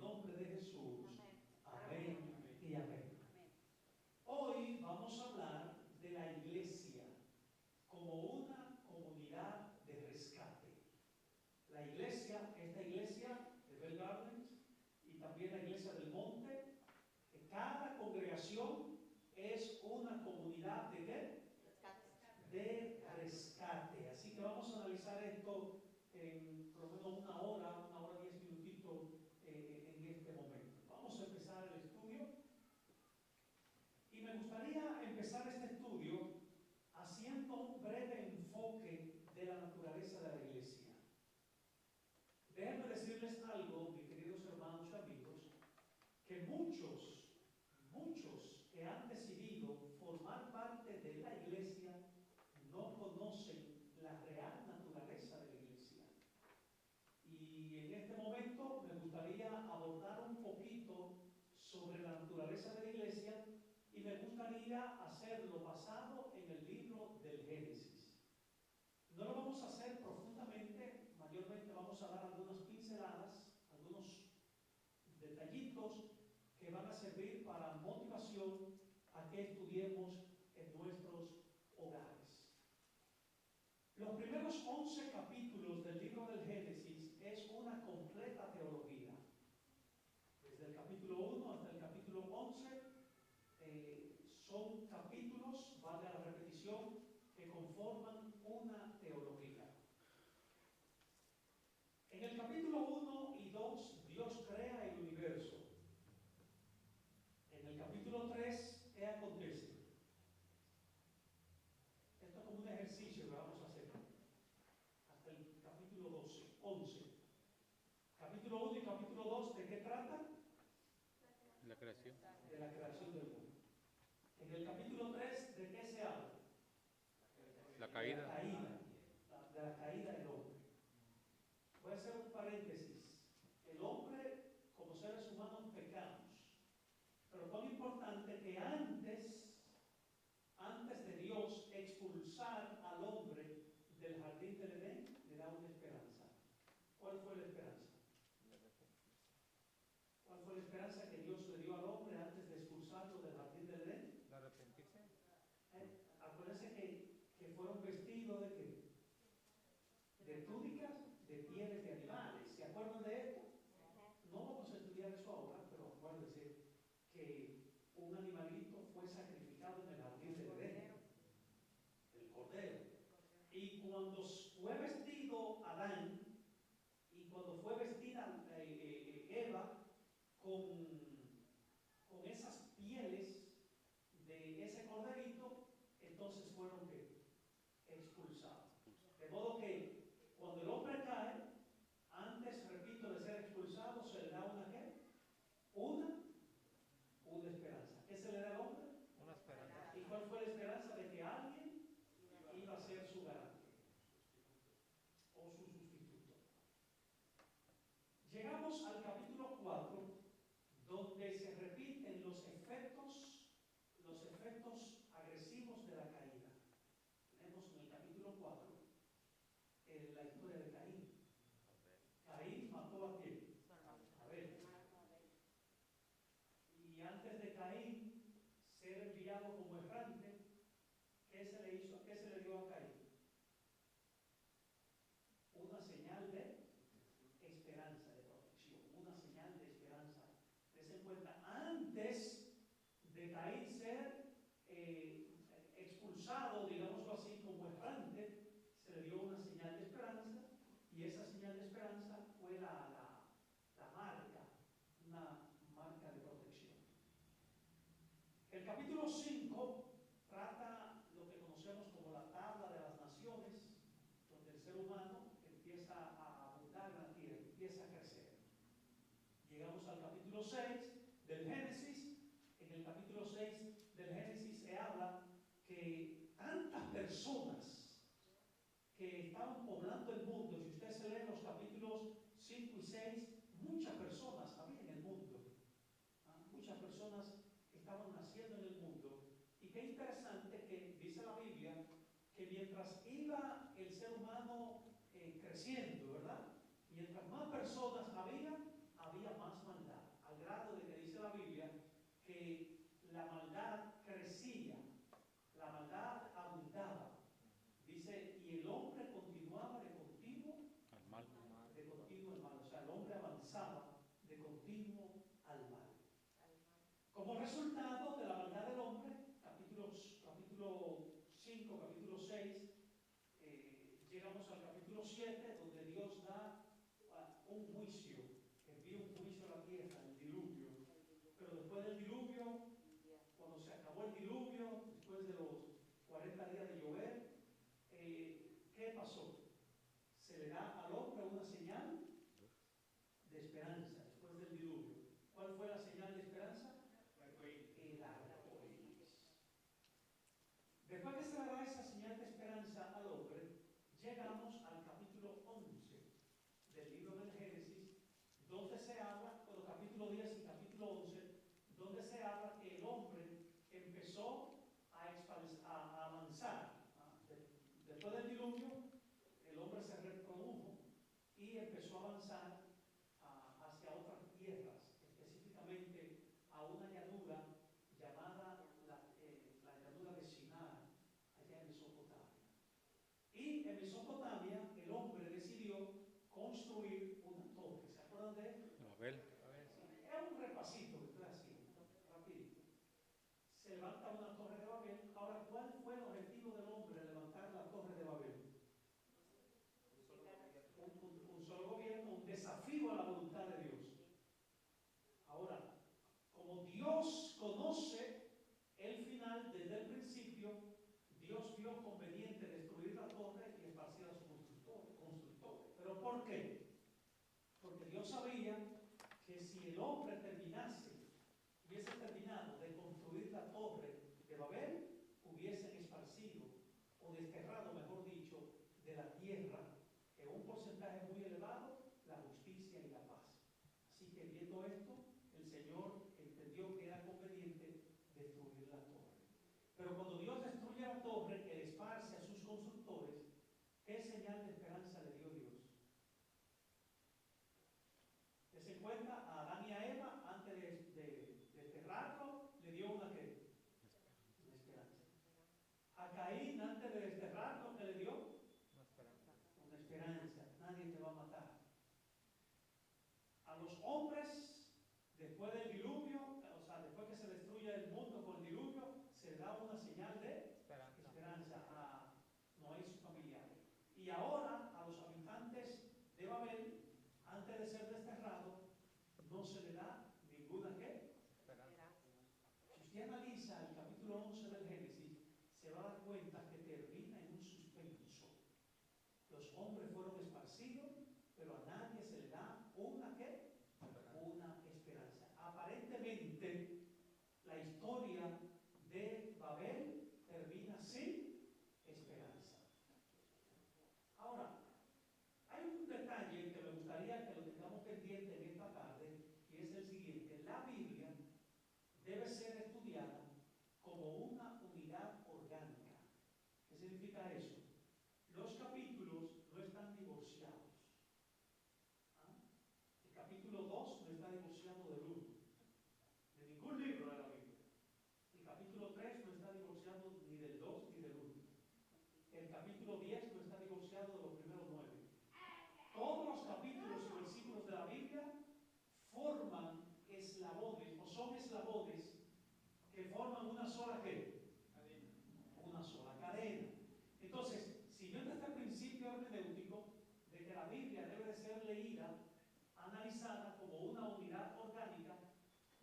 nombre de Jesús. Amén. Amén y amén. Hoy vamos a hablar de la iglesia como una comunidad de rescate. La iglesia, esta iglesia de Bell Gardens y también la iglesia del Monte, cada congregación es una comunidad de ¿qué? De rescate. Así que vamos a analizar esto en por lo menos una hora 10 minutitos en este momento. Vamos a empezar el estudio y me gustaría empezar este estudio haciendo un breve enfoque de la naturaleza de la iglesia. Déjenme decirles algo, mis queridos hermanos y amigos, que muchos que han decidido formar parte de la iglesia no conocen la real naturaleza de la iglesia. Y en este momento me gustaría abordar un poquito sobre la naturaleza de la iglesia y me gustaría hacerlo basado en el libro del Génesis. No lo vamos a hacer profundamente, mayormente vamos a dar algunas pinceladas, algunos detallitos que van a servir para motivación a que estudiemos en nuestros hogares. Los primeros 11 capítulos del libro del Génesis es una completa teología. Desde el capítulo 1 hasta el capítulo 11 son capítulos, valga la repetición, que conforman una teología. En el capítulo 1 y 2, Dios crea el universo. En el capítulo 3, ¿qué acontece? Esto es como un ejercicio que vamos a hacer. Hasta el capítulo 11. Capítulo 1 y capítulo 2, ¿de qué tratan? La creación. De la creación del mundo. En el capítulo 3, ¿de qué se habla? La caída. De la caída del hombre. Voy a hacer un paréntesis. El hombre, como seres humanos, pecamos. Pero cuán importante que antes de Dios expulsar al hombre del jardín del Edén, le da una esperanza. ¿Cuál fue la esperanza? ¿Cuál fue la esperanza que Dios le dio al hombre antes de expulsarlo del jardín del Edén? ¿De arrepentirse? Acuérdense que fueron vestidos de ¿qué? De túnicas de pieles de animales. ¿Se acuerdan de esto? No vamos a estudiar eso ahora, pero acuérdense que un animalito fue sacrificado en el jardín del Edén, el cordero. Y cuando fue vestido Adán y cuando fue vestida Eva con esas pieles de ese corderito, entonces fueron ¿qué? Expulsados. De modo que cuando el hombre cae, antes, repito, de ser expulsado, se le da una ¿qué? Una esperanza. ¿Qué se le da al hombre? Una esperanza. ¿Y cuál fue la esperanza? De que alguien iba a ser su garante o su sustituto. Llegamos al capítulo 4, donde se repiten los efectos agresivos de la caída. Tenemos en el capítulo 4 la historia de Caín. Caín mató a quién? A Abel. Y antes de Caín ser enviado como errante, ¿qué se le hizo? ¿Qué se le dio a Caín? Una señal de esperanza, de protección, una señal de esperanza. Desen cuenta, antes de Caín ser expulsado, digámoslo así, como errante, se le dio una señal de esperanza, y esa señal de esperanza fue la marca, una marca de protección. El capítulo 5 trata lo que conocemos como la tabla de las naciones, donde el ser humano empieza a abundar en la tierra, empieza a crecer. Llegamos al capítulo 6 del Génesis. En el capítulo 6 del Génesis se habla que tantas personas que estaban poblando el mundo, si usted se lee los capítulos 5 y 6, muchas personas había en el mundo. Muchas personas estaban naciendo en el mundo. Y qué interesante que dice la Biblia que mientras iba el ser humano creciendo, ¿verdad? Mientras más personas había más maldad. avanzaba de continuo al mal. Como resultado de la maldad del hombre, capítulo 5, capítulo 6, llegamos al capítulo 7, donde Dios da un juicio, envía un juicio a la tierra, el diluvio. Pero después del diluvio, cuando se acabó el diluvio, después de los 40 días de llover, ¿qué pasó? Se le da al hombre una señal de esperanza después del diluvio. ¿Cuál fue la señal de esperanza? El arco iris. Después que se le da esa señal de esperanza al hombre, llegamos al capítulo 11 del libro del Génesis, donde se habla, bueno, capítulo 10 y capítulo 11, donde se habla que el hombre empezó a avanzar. Después del diluvio, el hombre se reprodujo y empezó a avanzar hacia otras tierras, específicamente a una llanura llamada la llanura de Shinar, allá en Mesopotamia. Y en Mesopotamia el hombre decidió construir una torre. ¿Se acuerdan de esto? Babel. Es un repasito que estoy haciendo, rapidito. Se levanta una torre de Babel. Ahora, ¿cuál fue el objetivo del hombre al levantar la torre de Babel? Un solo gobierno, un desafío a la voluntad de Dios. Ahora, como Dios conoce el final desde el principio, Dios vio conveniente destruir la torre y esparcir a sus constructores. ¿Pero por qué? Porque Dios sabía que si el hombre hubiese terminado de construir la torre de Babel, hubiesen esparcido o desterrado, mejor dicho, de la tierra, en un porcentaje muy elevado, la justicia y la paz. Así que viendo esto, el Señor entendió que era conveniente destruir la torre. Pero cuando Dios destruye la torre, que esparce a sus constructores, ¿qué señal de esperanza le dio Dios? ¿Se cuenta? A Adán y a Eva, antes de desterrarlo, le dio una ¿qué? Una esperanza. A Caín, antes de desterrarlo, ¿qué le dio? Una esperanza. Nadie te va a matar. A los hombres, después del diluvio, o sea, después que se destruye el mundo con el diluvio, se le da una señal de esperanza a Noé y sus familiares. Y ahora, a los habitantes de Babel, antes de ser desterrado, no se le da ninguna ¿qué? Esperanza. Si usted analiza el capítulo 11 del Génesis, se va a dar cuenta que termina en un suspenso. Los hombres fueron esparcidos, pero a nadie se le da una ¿qué? Una esperanza. Aparentemente, la historia de Babel termina sin esperanza. Ahora, hay un detalle que me gustaría que lo tengamos pendiente en esta tarde, y es el siguiente. La Biblia debe ser estudiada como una unidad orgánica. ¿Qué significa eso? Los capítulos no están divorciados. El capítulo 2 no está divorciado del 1, de ningún libro de la Biblia. El capítulo 3 no está divorciado ni del 2 ni del 1. El capítulo 10 no está divorciado de los primeros 9. Todos los capítulos y versículos de la Biblia forman eslabones, o son eslabones que forman una sola ¿qué? Una sola cadena. Entonces, siguiendo este principio hermenéutico de que la Biblia debe de ser leída, analizada como una unidad orgánica,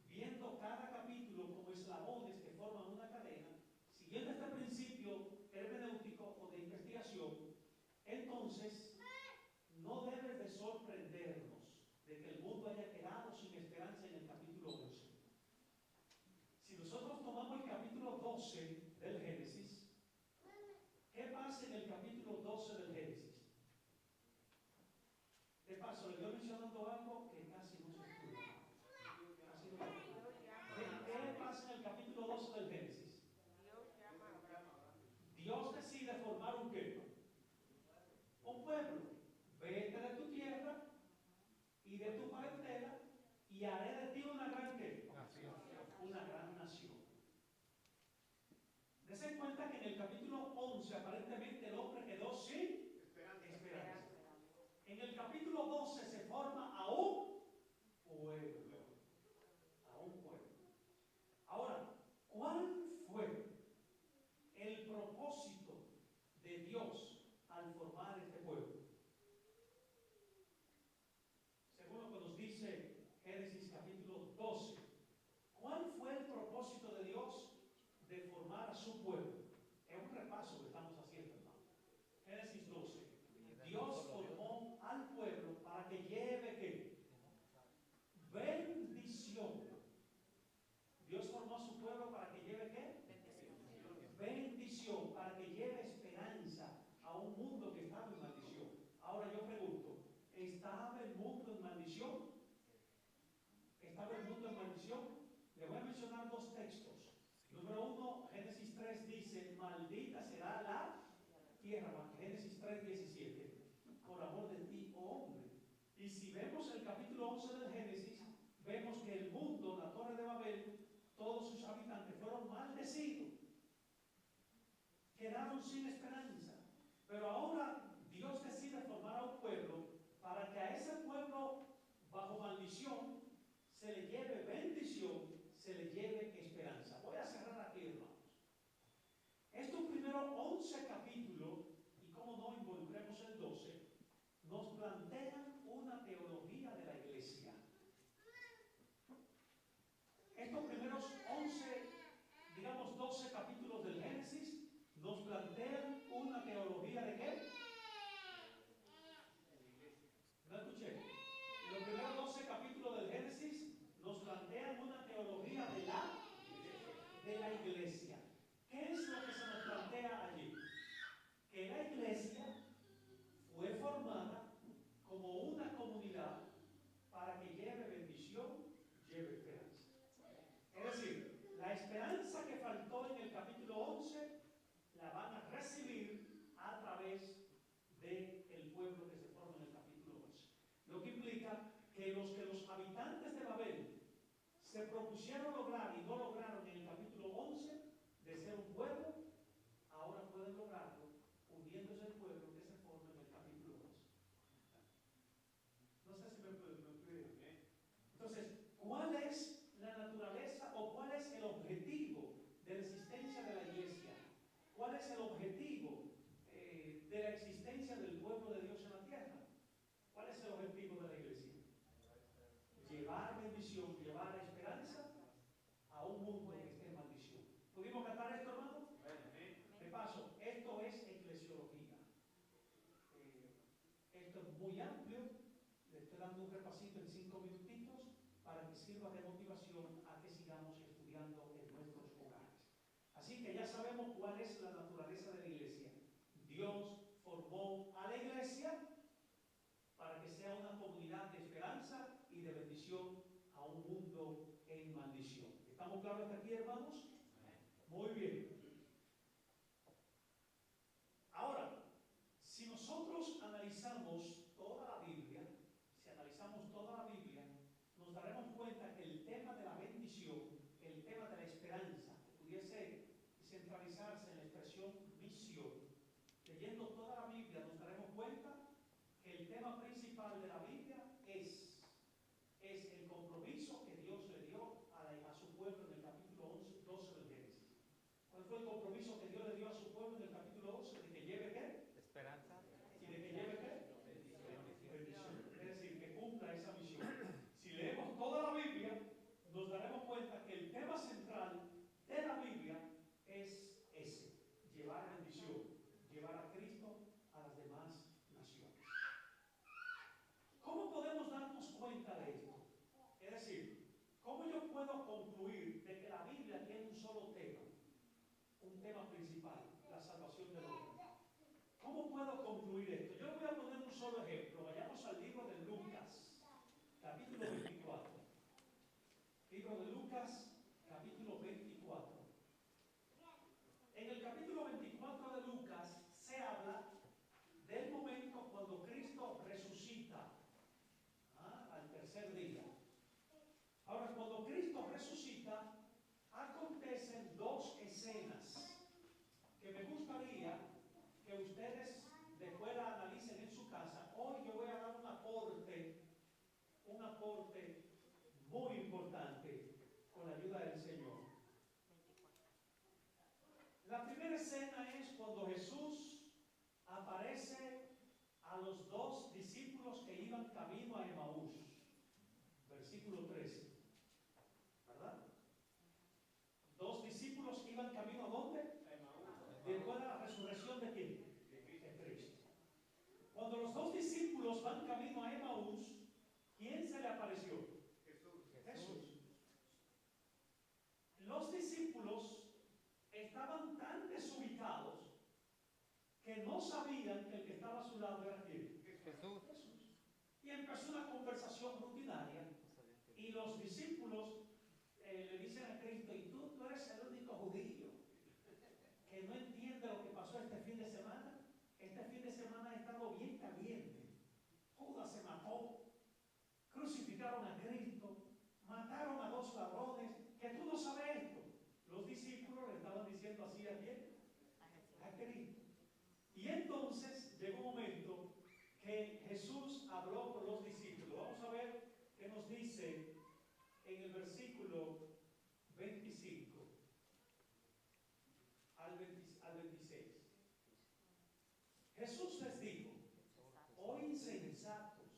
viendo cada capítulo como eslabones que forman una cadena, siguiendo este principio hermenéutico o de investigación, entonces no debe de sorprendernos de que el mundo haya quedado sin esperanza en el capítulo 11. Si nosotros tomamos el capítulo 12 del Génesis, ¿qué pasa en el capítulo 12 del Génesis? De paso, le estoy mencionando algo que casi no se estudia. Casi no se estudia. ¿Qué pasa en el capítulo 12 del Génesis? Dios decide formar un ¿qué? Un pueblo. Vete de tu tierra y de tu parentela y haré de ti una gran ¿qué? Nación. Una gran nación. Dese cuenta que en el capítulo 11 aparentemente el hombre quedó sin esperanza. En el capítulo 12 se forma aún tierra, Génesis 3:17, por amor de ti, oh hombre. Y si vemos el capítulo 11 del Génesis, vemos que el mundo, la Torre de Babel, todos sus habitantes fueron maldecidos, quedaron sin esperanza. Pero ahora Dios decide formar a un pueblo para que a ese pueblo bajo maldición se le lleve bendición, se le lleve esperanza. Voy a cerrar aquí, hermanos. Estos primeros 11 capítulos, y como no involucremos el 12, nos plantean una teología de la iglesia. Estos primeros 11, digamos 12 capítulos del Génesis, nos plantean una teología de qué? No escuché. Los primeros 12 capítulos del Génesis nos plantean una teología de la iglesia. ¿Qué es lo que se nos plantea allí? Que la iglesia fue formada como una comunidad para que lleve bendición, lleve esperanza. Es decir, la esperanza que faltó en el capítulo 11 la van a recibir a través del pueblo que se forma en el capítulo 11. Lo que implica que los habitantes de Babel se propusieron lograr y no lograron en el capítulo 11 de ser un pueblo, ahora pueden lograrlo uniéndose al pueblo que se forma en el capítulo 11. No sé si me puede. Entonces, ¿cuál es la naturaleza o cuál es el objetivo de la existencia de la iglesia? ¿Cuál es el objetivo de la existencia del pueblo de Dios en la tierra? ¿Cuál es el objetivo de la iglesia? Llevar bendición, llevar esperanza a un mundo que esté en maldición. ¿Pudimos cantar esto, hermano? De paso, esto es eclesiología. Esto es muy amplio. Le estoy dando un repasito en 5 minutitos para que sirva de motivación a que sigamos estudiando en nuestros hogares. Así que ya sabemos cuál es la naturaleza de la iglesia. Dios formó a la iglesia para que sea una comunidad de esperanza y de bendición a un mundo en maldición. ¿Estamos claros hasta aquí, hermanos? Muy bien. Ahora, si nosotros analizamos toda la Biblia, nos daremos cuenta que el tema de la bendición, el tema de la esperanza, que pudiese centralizarse en la expresión misión, leyendo toda la Biblia nos daremos cuenta que el tema principal de la Biblia es el compromiso que Dios le dio a su pueblo en el capítulo 12 del Génesis. ¿Cuál fue el compromiso que Dios le dio a su pueblo en el capítulo 12? ¿De que lleve qué? Esperanza. ¿Y de que lleve qué? Bendición. Es decir, que cumpla esa misión. Si leemos toda la Biblia, nos daremos cuenta que el tema central de la Biblia es ese: llevar bendición, llevar a Cristo a las demás naciones. ¿Cómo podemos darnos cuenta de esto? Es decir, ¿cómo yo puedo concluir de que la Biblia tiene un solo tema, un tema principal, la salvación del hombre? ¿Cómo puedo concluir esto? Yo voy a poner un solo ejemplo. Vayamos al libro de Lucas, capítulo 24. Libro de Lucas, capítulo 24. En el capítulo 24 de Lucas se habla del momento cuando Cristo resucita al tercer día. Ahora, cuando Cristo resucita, acontecen 2 escenas que me gustaría que ustedes después la analicen en su casa. Hoy yo voy a dar un aporte muy importante con la ayuda del Señor. La primera escena es cuando Jesús aparece a los 2 discípulos que iban camino a Emaús, versículo 13, ¿verdad? 2 discípulos que iban camino ¿a dónde? Después de la resurrección de quién? De Cristo. Cuando los 2 discípulos van camino a Emaús, ¿quién se le apareció? Jesús. Los discípulos estaban tan desubicados que no sabían que el que estaba a su lado era quién. Jesús. Y empezó una conversación rutinaria y los discípulos versículo 25 al 26. Jesús les dijo: oh insensatos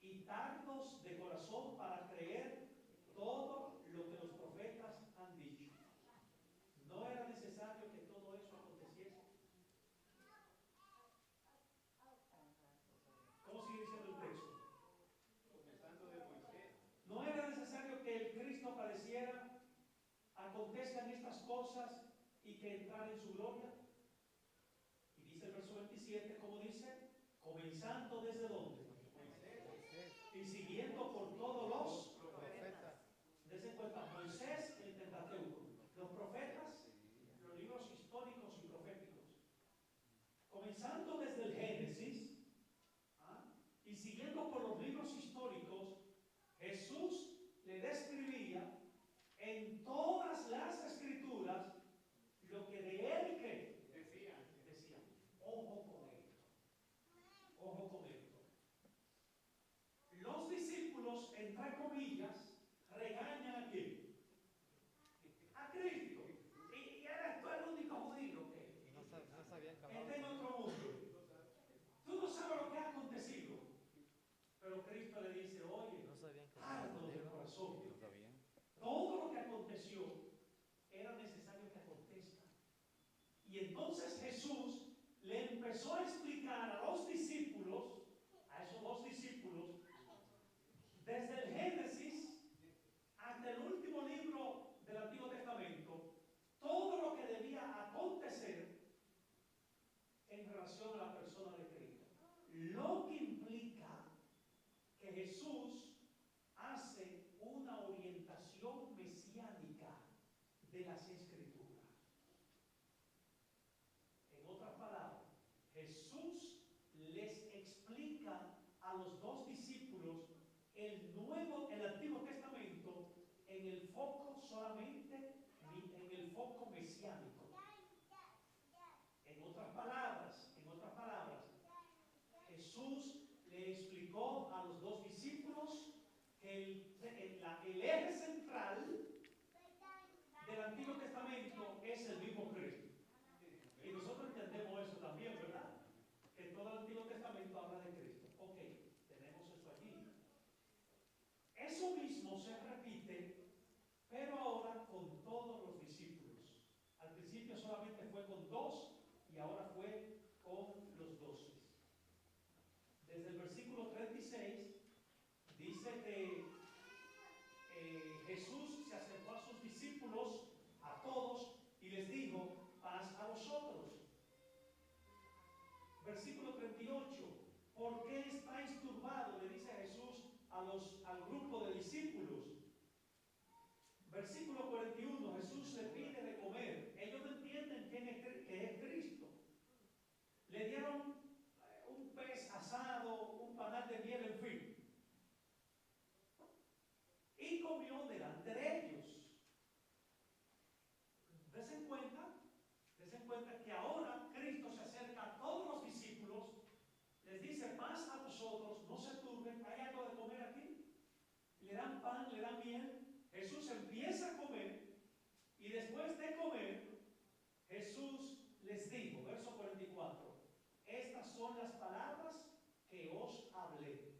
y tardos de corazón para creer todo lo que los profetas han dicho. ¿No era necesario que todo eso aconteciese? ¿Cómo sigue diciendo el texto? Comenzando de Moisés. ¿No era necesario que el Cristo padeciera, acontezcan estas cosas y que entrara en su gloria? Y dice el verso 27, ¿cómo dice? Comenzando desde dónde? Y siguiendo por todos los Profetas. Dese cuenta, Moisés, el Pentateuco, los profetas, los libros históricos y proféticos. Comenzando desde el Génesis, y siguiendo por los libros históricos, Jesús le describía en todas las escrituras lo que de él que Decían. decían. Ojo con esto. Ojo con esto. Los discípulos, entre comillas, regañan a quién? A Cristo. Y eres tú el único judío que No sabían que está en otro mundo. Tú no sabes lo que ha acontecido. Pero Cristo le dice: oye, no sabían que ardo de corazón. ¿No sabían? Todo lo que aconteció era necesario que acontezca. Y entonces Jesús le empezó a explicar a los discípulos, a esos dos discípulos, desde el Génesis hasta el último libro del Antiguo Testamento, todo lo que debía acontecer en relación a la persona de Cristo. Lo que implica que Jesús hace una orientación mesiánica de las Escrituras. En otras palabras, Jesús les explica a los dos discípulos el Antiguo Testamento en el foco solamente, en el foco mesiánico. En otras palabras, Jesús le explicó a los dos discípulos que el eje central del Antiguo Testamento es el mismo Cristo. Y nosotros entendemos eso también, ¿verdad? Que todo el Antiguo Testamento habla de Cristo. Ok, tenemos eso allí. Eso mismo se repite, pero ahora con todos los discípulos. Al principio solamente fue con 2 y ahora fue con los 12. Desde el versículo 36 dice que Jesús se acercó a sus discípulos, a todos, y les dijo: paz a vosotros. Versículo 38, ¿por qué estáis turbados?, le dice Jesús al grupo de discípulos. Versículo 41, Jesús le pide de comer. Ellos no entienden que es Cristo. Le dieron un pez asado, un panal de miel, en fin. Y comió delante de ellos. Desen cuenta que ahora Cristo se acerca a todos los discípulos, les dice: paz a vosotros, no se turben, ¿hay algo de comer aquí? Le dan pan, le dan miel. Jesús empieza a comer, y después de comer, Jesús les dijo, verso 44, estas son las palabras que os hablé.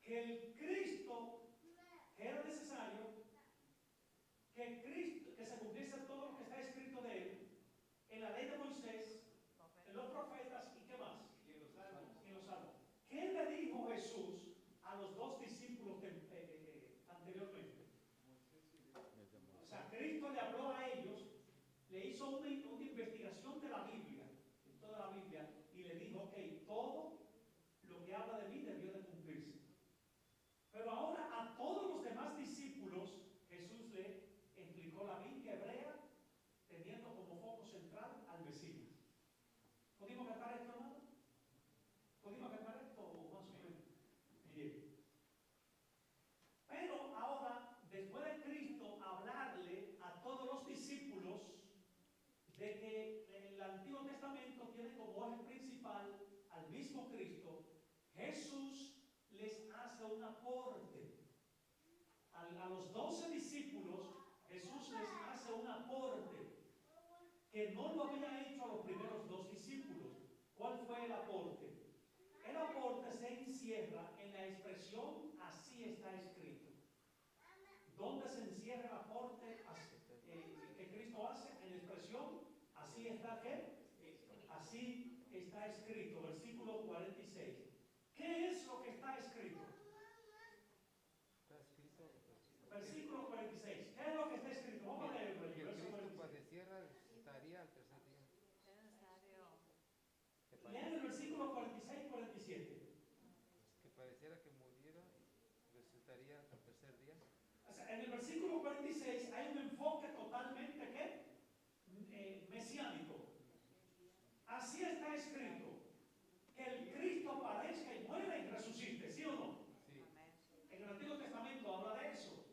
Que el Cristo, que era necesario, que se cumpliese todo lo que está escrito de él, en la ley de Moisés, en los profetas, ¿y qué más? Y en los salmos. En los salmos. ¿Qué le dijo Jesús a los dos discípulos anteriormente? O sea, Cristo le habló a ellos, le hizo una investigación de la Biblia, de toda la Biblia, y le dijo: ok, todo lo que habla de mí debió de cumplirse. Pero ahora a todos los demás discípulos Jesús le explicó la Biblia hebrea, teniendo como foco central al Mesías. ¿Podemos cantar esto, hermano? ¿Podemos cantar esto o más o menos? Bien. Pero ahora, después de Cristo hablarle a todos los discípulos de que el Antiguo Testamento tiene como eje principal al mismo Cristo, Jesús les hace un aporte. a los 12 discípulos, Jesús les hace un aporte que no lo había hecho a los primeros 2 discípulos. ¿Cuál fue el aporte? El aporte se encierra en la expresión así está escrito. ¿Dónde se encierra el aporte que Cristo hace? En la expresión así está ¿qué? Así está escrito, versículo 46. ¿Qué es lo que está escrito? Está escrito. Versículo 46. ¿Qué es lo que está escrito? Vamos a leerlo. Que el Verso Cristo 46. padeciera, resucitaría al tercer día. Que Lean el versículo 46 y 47. que pareciera que muriera y resucitaría al tercer día. O sea, en el versículo 46 hay un enfoque totalmente ¿qué? Mesiánico. Así está escrito, que el Cristo padezca y muera y resucite, ¿sí o no? Sí. En el Antiguo Testamento habla de eso.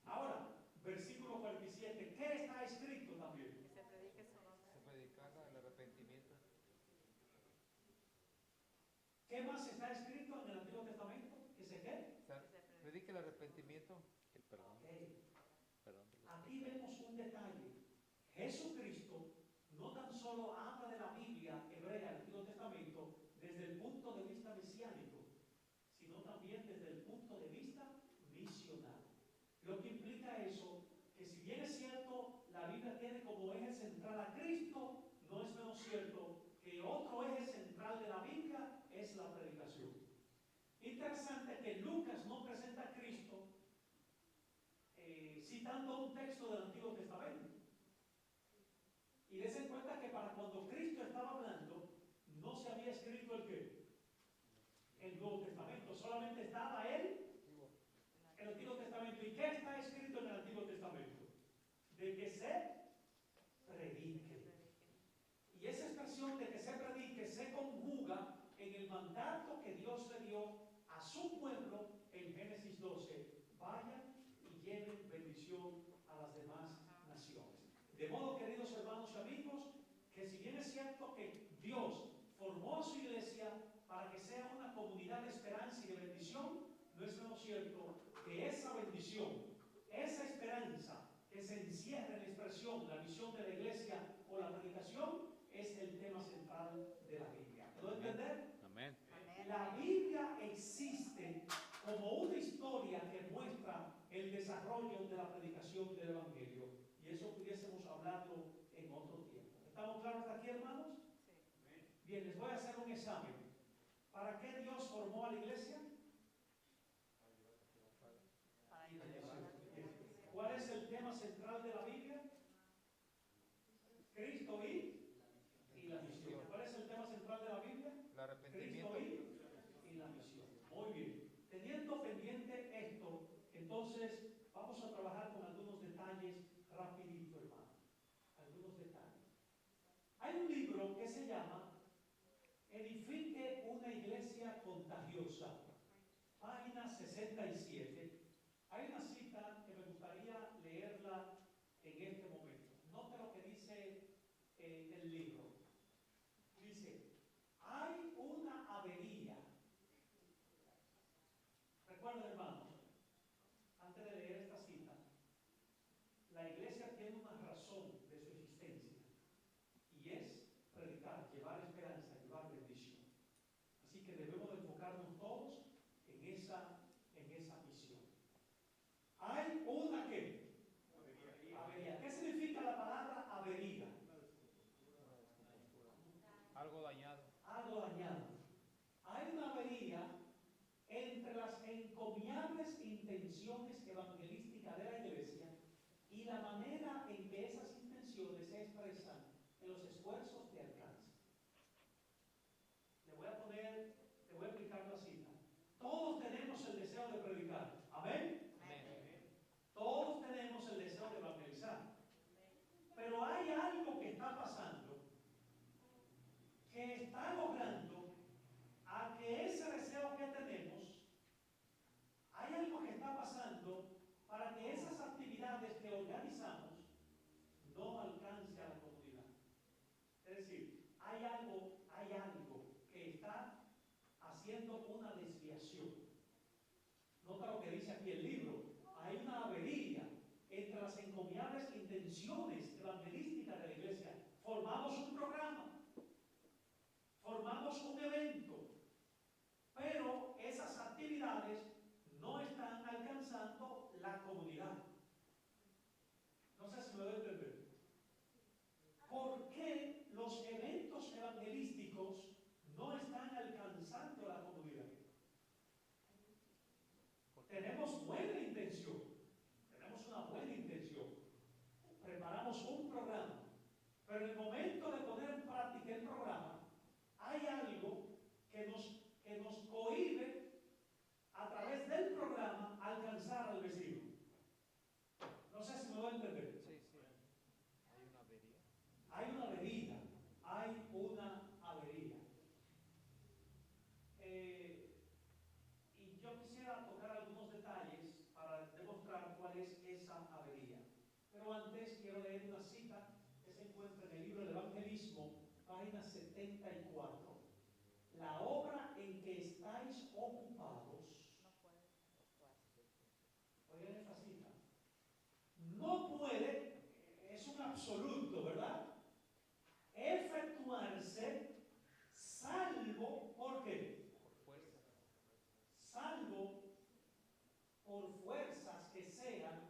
Ahora, versículo 47, ¿qué está escrito también? Se predicaba el arrepentimiento. ¿Qué más está escrito en el Antiguo Testamento? ¿Que se qué? Predica el arrepentimiento. El perdón. Okay. Perdón de los Aquí vemos un detalle. Jesucristo no tan solo habla de la Biblia hebrea del Antiguo Testamento desde el punto de vista mesiánico, sino también desde el punto de vista misional. Lo que implica eso, que si bien es cierto, la Biblia tiene como eje central a Cristo, no es menos cierto que otro eje central de la Biblia es la predicación. Interesante que Lucas no presenta a Cristo citando un texto del Antiguo Testamento. Y des en cuenta que para cuando Cristo estaba hablando, no se había escrito el qué? El Nuevo Testamento, solamente estaba el Antiguo Testamento. ¿Y qué está escrito en el Antiguo Testamento? De que se predique. Y esa expresión de que se predique se conjuga en el mandato que Dios le dio a su pueblo en Génesis 12. Vayan y lleven bendición a las demás naciones. De modo, queridos hermanos y amigos, que si bien es cierto que Dios formó a su iglesia para que sea una comunidad de esperanza y de bendición, no es menos cierto que esa bendición, esa esperanza que se encierra en la expresión, la misión de la iglesia o la predicación, es el tema central de la Biblia. ¿Puedo entender? Amén. La Biblia existe como una historia que muestra el desarrollo de la predicación del Evangelio. Y eso pudiésemos hablarlo en otro tiempo. ¿Estamos claros hasta aquí, hermanos? Sí. Bien, les voy a hacer un examen. ¿Para qué Dios formó a la iglesia? ¿Cuál es el tema central de la Biblia? Cristo y la misión. ¿Cuál es el tema central de la Biblia? El arrepentimiento. Cristo y la misión. Muy bien. Teniendo pendiente esto, entonces vamos a trabajar con algunos detalles rapidito, hermano. Algunos detalles. Hay un libro que se llama Edifique una iglesia contagiosa. Página 67. Hay una cita que me gustaría leerla en este momento. Note lo que dice el libro. Dice, hay una avería. Recuerden, hermanos, antes de leer esta cita, la iglesia tiene una razón de su existencia y es predicar, llevar esperanza, llevar bendición. Así que debemos de enfocarnos todos en esa misión. Hay una ¿qué? Avería. ¿Qué significa la palabra avería? Algo dañado. Algo dañado. Hay una avería entre las encomiables intenciones evangelísticas de la iglesia y la manera en que esas intenciones se expresan en los esfuerzos de alcance. Le voy a explicar la cita. Todos tenemos el deseo de predicar. ¿Amén? Amén. Todos tenemos el deseo de evangelizar. Pero hay algo que está pasando que está logrando a que ese deseo que tenemos, hay algo que está pasando para que esas actividades que organizamos no alcance a la comunidad. Es decir, hay algo que está haciendo una desviación. Nota lo que dice aquí el libro. hay una avería entre las encomiables intenciones evangelísticas de la iglesia. Formamos un programa, formamos un evento, pero esas actividades no están alcanzando la comunidad. No sé si me doy a entender. ¿Por qué los eventos evangelísticos no están alcanzando la comunidad? Tenemos buena intención, tenemos una buena intención, preparamos un programa, pero en el momento de poner en práctica el programa, hay algo que nos cohíbe a través del programa alcanzar al vecino. No sé si me voy a entender. Sí, sí. Hay una avería. Hay una avería, hay una avería. Y yo quisiera tocar algunos detalles para demostrar cuál es esa avería. Pero antes quiero leer una cita que se encuentra en el libro del Evangelismo, página 74. La obra en que estáis ocupados, oigan esta cita, no puede, es un absoluto, ¿verdad?, efectuarse salvo, ¿por qué? Por fuerza. Salvo por fuerzas que sean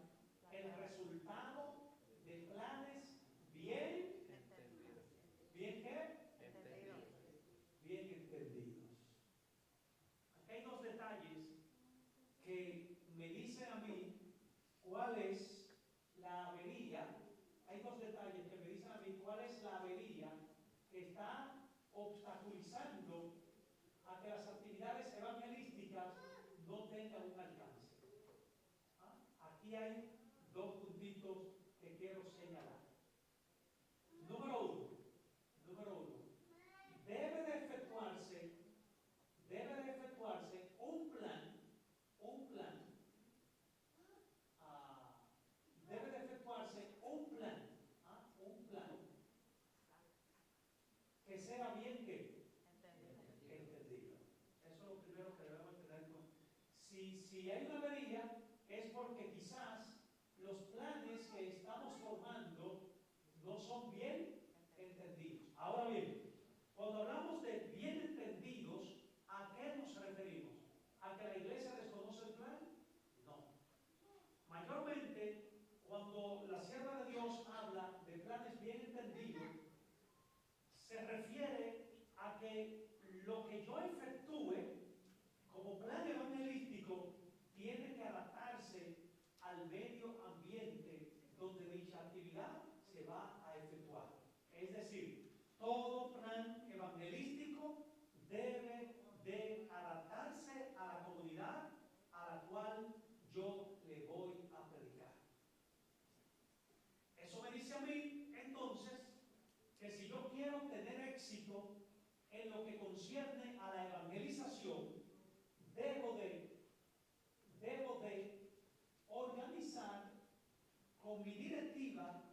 el resultado de planes bien, Entendido. ¿bien qué? Entendido. Bien entendidos. Aquí hay dos detalles que me dicen a mí cuál es la avería. Hay dos detalles que me dicen a mí cuál es la avería que está obstaculizando a que las actividades evangelísticas no tengan un alcance. Aquí hay dos puntitos que quiero señalar. Número uno, debe de efectuarse un plan, debe de efectuarse un plan que sea bien que entendido. Eso es lo primero que debemos tener en cuenta. Si hay una avería es porque quizás los planes que estamos formando no son bien entendidos. Ahora bien, cuando hablamos de bien entendidos, ¿a qué nos referimos? ¿A que la iglesia desconoce el plan? No. Mayormente, cuando la sierva de Dios habla de planes bien entendidos, se refiere a que lo que yo efectúe como plan evangelístico tiene que adaptarse al medio ambiente donde dicha actividad se va a efectuar. Es decir, todo plan evangelístico debe de adaptarse a la comunidad a la cual yo le voy a predicar. Eso me dice a mí, entonces, que si yo quiero tener éxito en lo que concierne a la evangelización, debo de organizar con mi directiva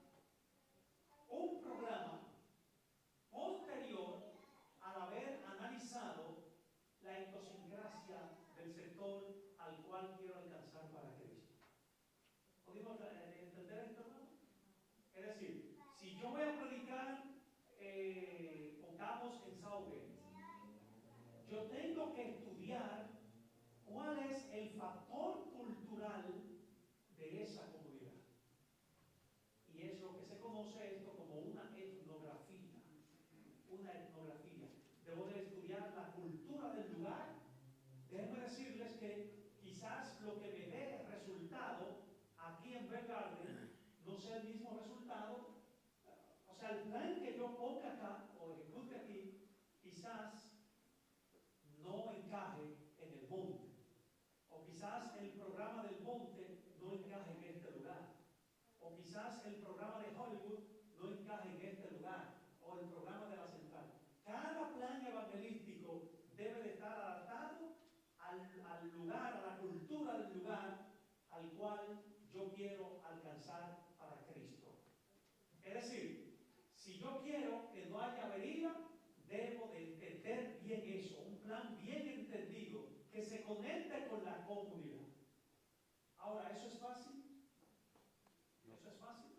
un programa posterior al haber analizado la idiosincrasia del sector al cual quiero alcanzar para Cristo. ¿Podemos entender esto, hermano? Es decir, si yo voy a predicar, pongamos en Sauber, yo tengo que estudiar cuál es el factor cultural de esa comunidad. Y es lo que se conoce esto como una etnografía. Una etnografía. Debo de estudiar la cultura del lugar. Déjenme decirles que quizás lo que me dé resultado aquí en Bell Garden no sea el mismo resultado. O sea, el plan que yo ponga acá o ejecute aquí quizás no encaje en el monte. O quizás el programa del monte no encaje en este lugar. O quizás el programa de Hollywood no encaje en este lugar. O el programa de la central. Cada plan evangelístico debe de estar adaptado al lugar, a la cultura del lugar al cual yo quiero alcanzar para Cristo. Es decir, si yo quiero que no haya avería, debo de entender bien eso, un plan bien entendido que se conecte con la comunidad. Ahora, ¿eso es fácil? No. ¿Eso es fácil?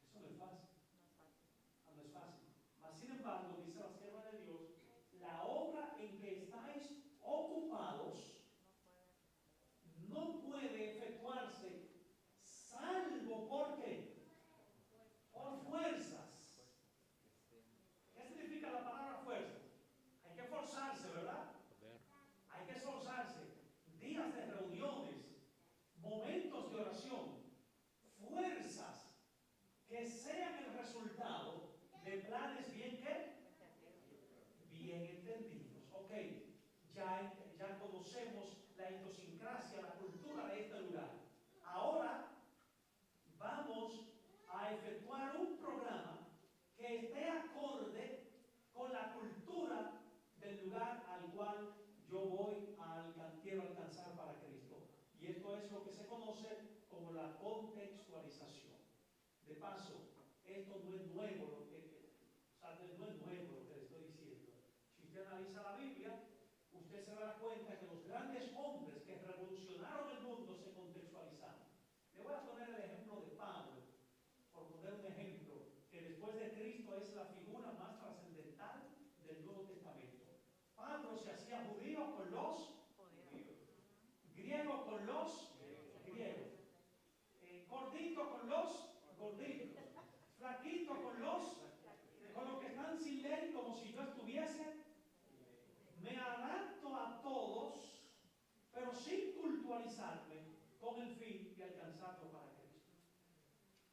Eso no es fácil. No es fácil. Mas, sin embargo, dice la sierva de Dios, la obra en que estáis ocupados no puede efectuarse salvo por qué? Por fuerzas. ¿Qué significa la palabra fuerza? Hay que forzarse, ¿verdad? Poder. Hay que esforzarse. Días de reuniones, momentos de oración, fuerzas que sean el resultado de planes bien ¿qué? Bien entendidos. Ok, ya conocemos la idiosincrasia, la cultura de este lugar. Ahora vamos a efectuar un programa que esté acorde con la cultura del lugar al cual quiero alcanzar para Cristo. Y esto es lo que se conoce como la contextualización. De paso, esto no es nuevo, no es nuevo lo que le estoy diciendo. Si usted analiza la Biblia, usted se dará cuenta que los grandes hombres que revolucionaron el mundo se contextualizaron. Le voy a poner el ejemplo de Pablo, por poner un ejemplo, que después de Cristo es la figura más trascendental del Nuevo Testamento. Pablo se hacía judío con los judíos, griego con los griegos, gordito con los gorditos, flaquito con los que están sin ley, como si yo estuviese. Me adapto a todos, pero sin cultualizarme, con el fin de alcanzarlo para Cristo.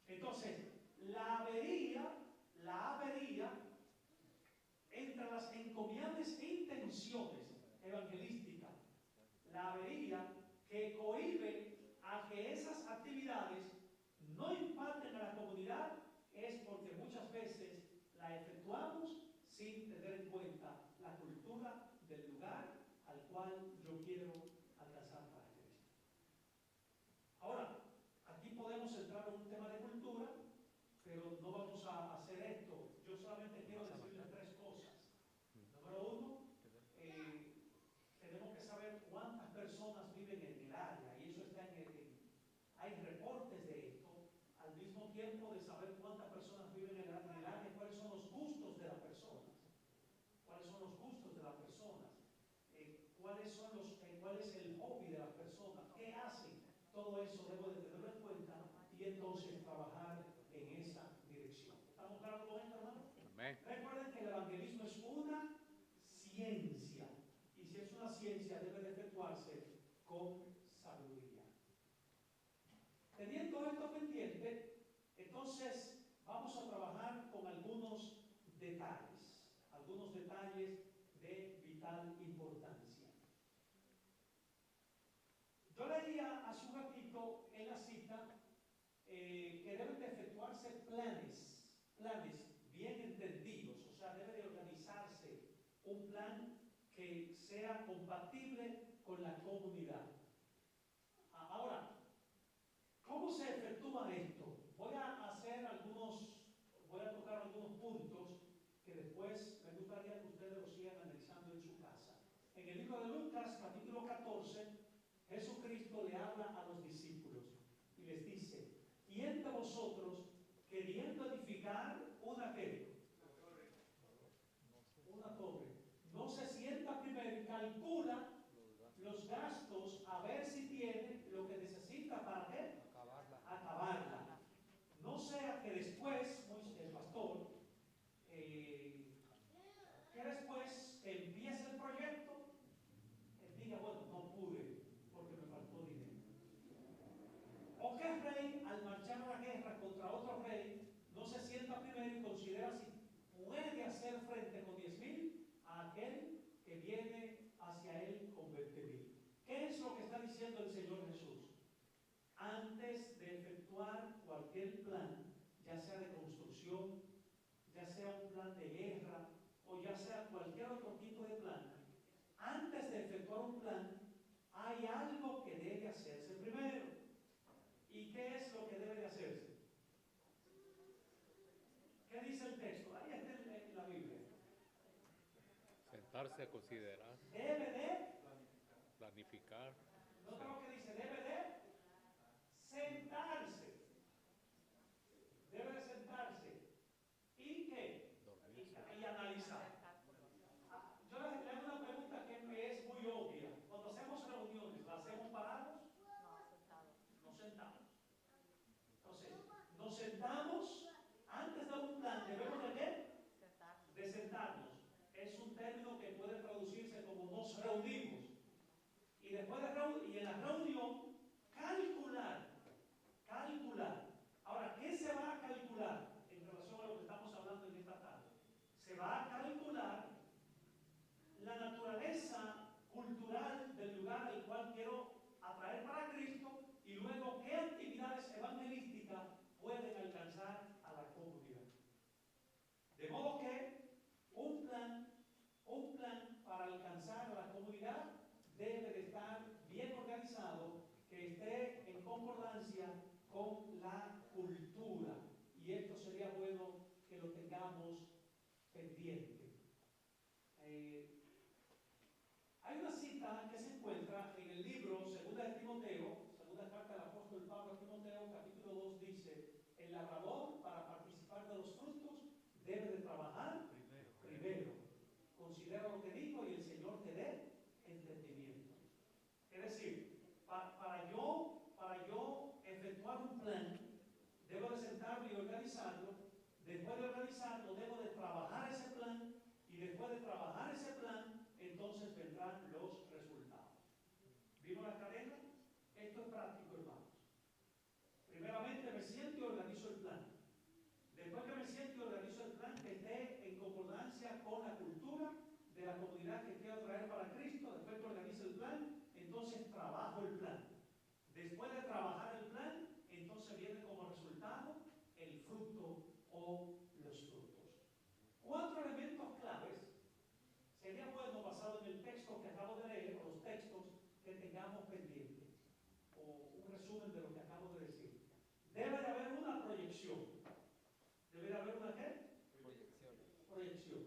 Entonces, la avería entre las encomiables intenciones evangelísticas, la avería que cohíbe a que esas actividades no impacten a la comunidad es porque muchas veces la efectuamos sin tener en cuenta la cultura del lugar al cual yo quiero alcanzar para Cristo. Ahora, aquí podemos entrar en un tema de cultura, pero no vamos a hacer esto. Yo solamente quiero decirles tres cosas. Número uno, tenemos que saber cuántas personas viven en el área, y eso está hay reportes de esto, al mismo tiempo de saber cuántas personas viven en el área, cuáles son los gustos de las personas, cuáles son los gustos de las personas, cuál es el hobby de las personas, qué hacen. Todo eso debo de tenerlo en cuenta y entonces trabajar en esa dirección. ¿Estamos claros con esto, hermano? Amén. Recuerden que el evangelismo es una ciencia, y si es una ciencia debe de efectuarse con sabiduría. Teniendo esto pendiente, entonces vamos a trabajar con algunos detalles de vital importancia. Yo leía hace un ratito en la cita que deben de efectuarse planes bien entendidos, o sea, debe de organizarse un plan que sea compatible con la comunidad. Ahora, ¿cómo se efectúa esto? Voy a tocar algunos puntos que después me gustaría que ustedes lo sigan analizando en su casa. En el libro de Lucas, capítulo 14, Jesucristo le habla a los discípulos y les dice: ¿quién de vosotros, queriendo edificar una qué? Una torre, no se sienta primero y calcula los gastos a ver si tiene lo que necesita para qué? Acabarla. No sea que después, el pastor, que después empiece el proyecto, diga, bueno, no pude porque me faltó dinero. O que el rey, al marchar a la guerra contra otro rey, no se sienta primero y considera si puede hacer frente con 10,000 a aquel que viene hacia él con 20,000. ¿Qué es lo que está diciendo el Señor Jesús? Antes de efectuar cualquier plan, ya sea de construcción, ya sea un plan de guerra o ya sea cualquier otro tipo de plan, antes de efectuar un plan, hay algo que debe hacerse primero. ¿Y qué es lo que debe de hacerse? ¿Qué dice el texto? Ahí está en la Biblia. Sentarse a considerar, Debe de planificar. no creo que dice, debe de después y en la reunión, calcular. Ahora, ¿qué se va a calcular en relación a lo que estamos hablando en esta tarde? Se va a calcular la naturaleza cultural del lugar al cual quiero atraer para Cristo y luego qué actividades evangelísticas pueden alcanzar a la comunidad. De modo que un plan para alcanzar a la comunidad debe de estar bien organizado, que esté en concordancia con la cultura. Y esto sería bueno que lo tengamos pendiente. Hay una cita que se encuentra en el libro Segunda de Timoteo, segunda carta del apóstol Pablo a Timoteo, capítulo 2, dice: el labrador, para participar de los frutos, debe de trabajar primero. Considera lo que digo y el Señor te dé entendimiento. Es decir, para yo efectuar un plan, debo de sentarme y organizarlo. Después de organizarlo, debo de trabajar ese plan, y después de trabajar ese plan, entonces vendrán los resultados. ¿Vino la cadena? Esto es práctico, hermanos. Primeramente me siento y organizo el plan. Después que me siento y organizo el plan, que esté en concordancia con la cultura de la comunidad que quiero traer para Cristo. Después que organizo el plan, entonces trabajo el plan. Después de trabajar el plan, entonces viene como resultado el fruto o los frutos. 4 elementos claves. Sería bueno, basado en el texto que acabo de leer, o los textos que tengamos pendientes, o un resumen de lo que acabo de decir. Debe de haber una proyección. ¿Debe de haber una qué? Proyección.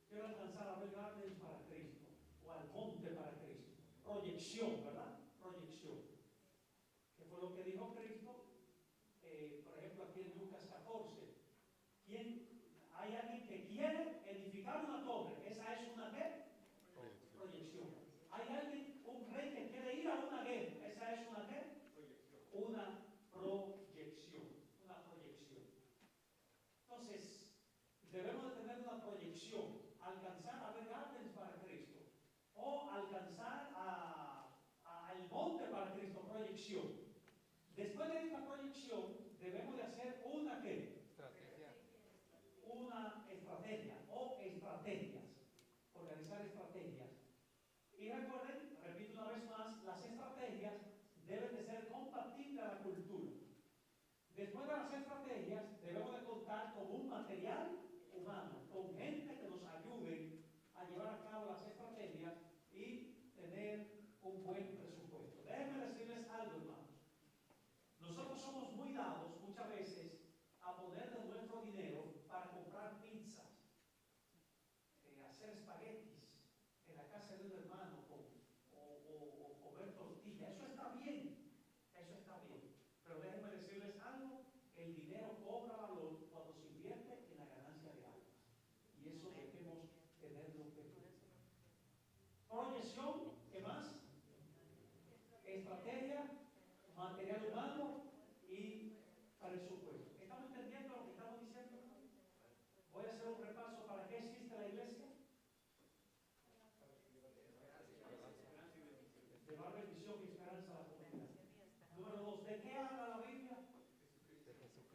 Quiero alcanzar a Belgarden para Cristo, o al monte para Cristo. Proyección, ¿verdad? Proyección. ¿Qué fue lo que dijo Cristo? Por ejemplo, aquí en Lucas 14. Hay alguien que quiere edificar una torre. ¿Esa es una qué? Proyección. Hay alguien, un rey que quiere ir a una guerra. ¿Esa es una qué? Una proyección. Una proyección. Entonces, debemos de tener una proyección. Alcanzar a ver Gardens para Cristo. O alcanzar al monte para Cristo. Proyección. Después de esta proyección, debemos de hacer una ¿qué? Una estrategia o estrategias. Organizar estrategias. Y recuerden, repito una vez más, las estrategias deben de ser compatibles a la cultura. Después de las estrategias, debemos de contar con un material humano, con gente que nos ayude a llevar a cabo las estrategias y tener un buen presupuesto. Déjenme decirles algo, hermanos. Nosotros somos muy dados muchas veces a poner de nuestro dinero para comprar pizzas, hacer espaguetis en la casa de un hermano o comer tortillas. Eso está bien, pero déjenme decirles algo: el dinero cobra valor cuando se invierte en la ganancia de almas, y eso debemos tenerlo pendiente. Proyección, ¿qué más? Estrategia, material humano y presupuesto. ¿Estamos entendiendo lo que estamos diciendo? Voy a hacer un repaso. ¿Para qué existe la iglesia? Llevar bendición y esperanza a la comunidad. Número 2, ¿de qué habla la Biblia?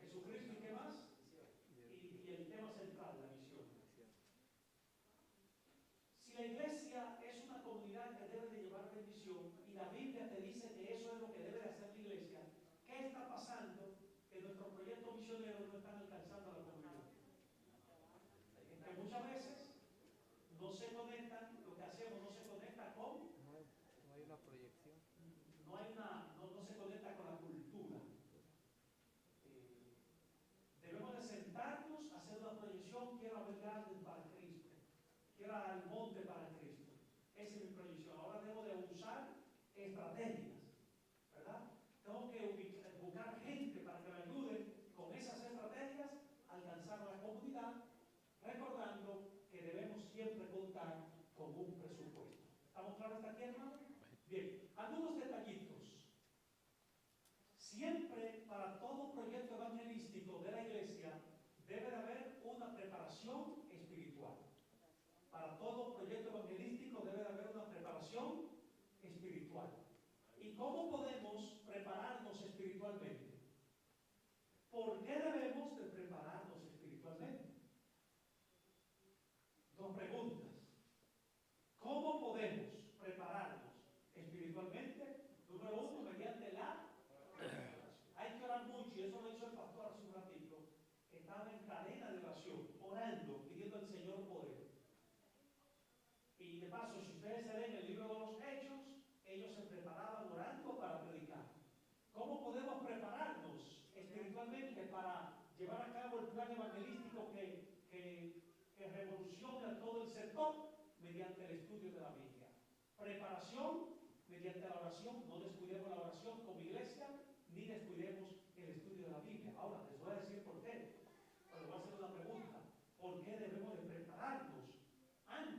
Jesucristo. ¿Y qué más? Y el tema central, la misión. Si la iglesia es una comunidad que debe de llevar bendición, y la Biblia te dice que eso es lo que debe de hacer la iglesia, ¿qué está pasando? Que nuestros proyectos misioneros no están alcanzando a la comunidad. Que muchas veces no se conectan, lo que hacemos no se conecta con... No hay una proyección. No se conecta con la cultura. Debemos de sentarnos a hacer una proyección. Quiero ver Garden para Cristo. Quiero al monte para Cristo. Esa es mi proyección. Ahora debo de usar estrategias, ¿verdad? Tengo que buscar gente para que me ayude con esas estrategias a alcanzar a la comunidad, recordando que debemos siempre contar con un presupuesto. ¿Estamos claros hasta aquí, hermano? Bien, algunos detallitos. Siempre, para todo proyecto evangelístico de la iglesia, debe de haber una preparación espiritual. Para todo proyecto evangelístico debe de haber una preparación espiritual. espiritual. ¿Y cómo podemos prepararnos espiritualmente? ¿Por qué debemos de prepararnos espiritualmente? Dos preguntas. ¿Cómo podemos prepararnos espiritualmente? Número uno, mediante la oración. Hay que orar mucho, y eso lo hizo el pastor hace un ratito. Estaba en cadena de oración, orando, pidiendo al Señor poder. Y de paso, si ustedes se leen el libro de los Hechos, ellos se preparaban orando para predicar. ¿Cómo podemos prepararnos espiritualmente para llevar a cabo el plan evangelístico que revolucione a todo el sector? Mediante el estudio de la Biblia. Preparación mediante la oración. No descuidemos la oración como iglesia, ni descuidemos el estudio de la Biblia. Ahora, les voy a decir por qué. Pero voy a hacer una pregunta. ¿Por qué debemos de prepararnos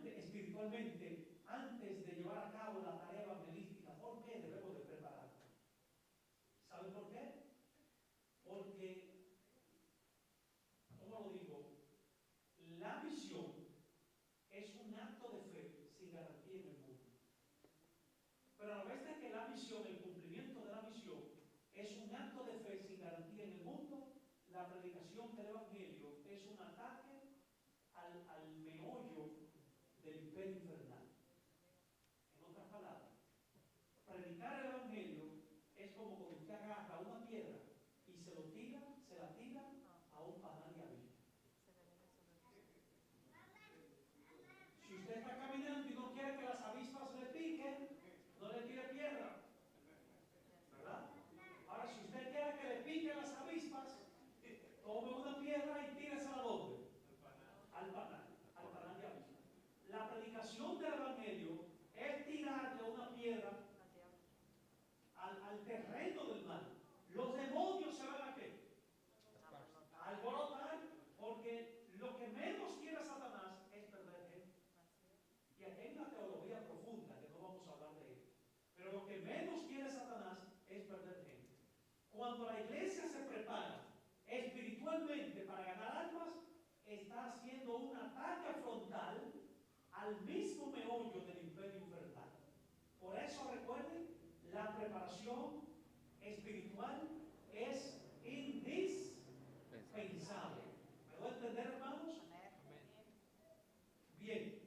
espiritualmente antes de llevar a cabo la tarea evangelística? ¿Por qué debemos de prepararnos? ¿Saben por qué? Porque, ¿cómo lo digo? La misión es un acto de fe sin garantía en el mundo. Pero a la vez de que la misión, el cumplimiento de la misión, es un acto de fe sin garantía en el mundo, la predicación del Evangelio es un ataque al meollo del imperio infernal. En otras palabras, predicar el Evangelio es como cuando usted agarra una piedra y se la tira a un panal de avispa. Si usted está caminando y no quiere que las avispas le piquen, no le tire piedra, ¿verdad? Ahora, si usted quiere que le piquen las avispas, tome una piedra y tíresela a ¿dónde? Al panal de avispas. La predicación del Evangelio es tirarle una piedra al terreno del mal. Los demonios se van a ¿qué? A alborotar, porque lo que menos quiere Satanás es perder gente. Y aquí hay una teología profunda que no vamos a hablar de ella. Pero lo que menos quiere Satanás es perder gente. Cuando la iglesia se prepara espiritualmente para ganar almas, está haciendo un ataque frontal al mismo meollo del imperio infernal. Por eso recuerden, la preparación espiritual es indispensable. ¿Me voy a entender, hermanos? Bien,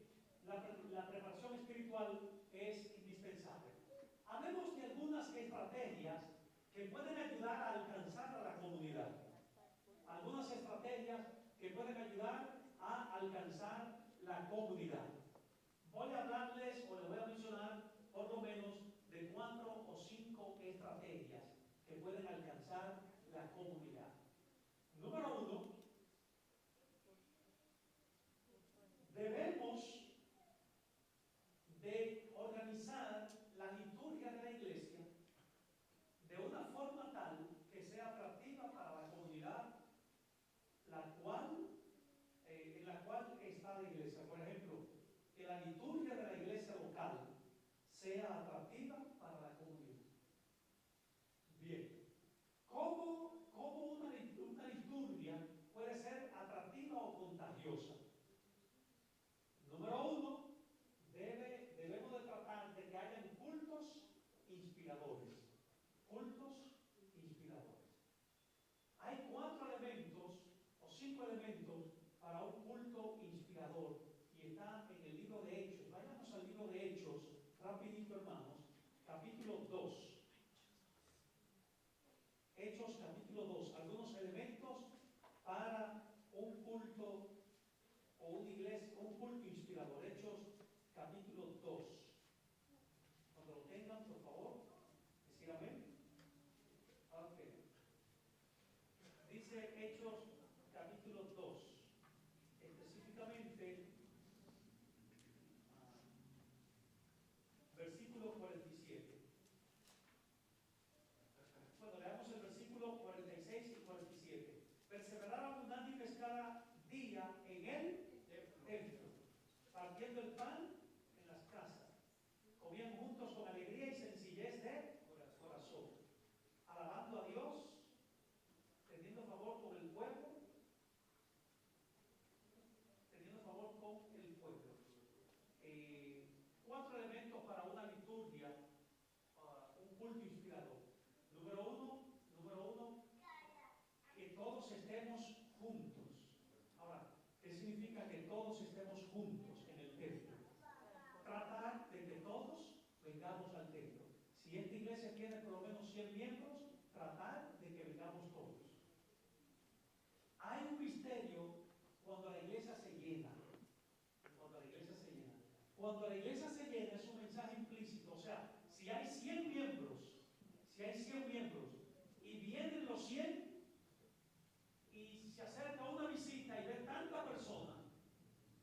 la preparación espiritual es indispensable. Hablemos de algunas estrategias que pueden ayudar a alcanzar a la comunidad. Algunas estrategias que pueden ayudar a alcanzar la comunidad. Voy a hablarles o les voy a mencionar por lo menos de 4 o 5 estrategias que pueden alcanzar la comunidad. Número 1, debemos de organizar la liturgia de la iglesia de una forma tal que sea atractiva para la comunidad en la cual está la iglesia. Por ejemplo, que la liturgia de la iglesia local sea atractiva para la comunidad. Bien, ¿cómo una liturgia puede ser atractiva o contagiosa? Número 1, debemos de tratar de que hayan cultos inspiradores. Cultos inspiradores. Hay 4 elementos o 5 elementos para un culto inspirador y está en el libro de Hechos. Vayamos al libro de Hechos, rapidito, hermanos, capítulo 2. Hechos capítulo 2. Algunos elementos para un culto o una iglesia, un culto inspirador. Hechos capítulo 2. Cuando lo tengan, por favor, decir amén. Ok. Dice Hechos capítulo 2, específicamente versículo iglesia tiene por lo menos 100 miembros, tratar de que vengamos todos. Hay un misterio cuando la iglesia se llena. Cuando la iglesia se llena. Cuando la iglesia se llena es un mensaje implícito. O sea, si hay 100 miembros, y vienen los 100 y se acerca una visita y ve tanta persona,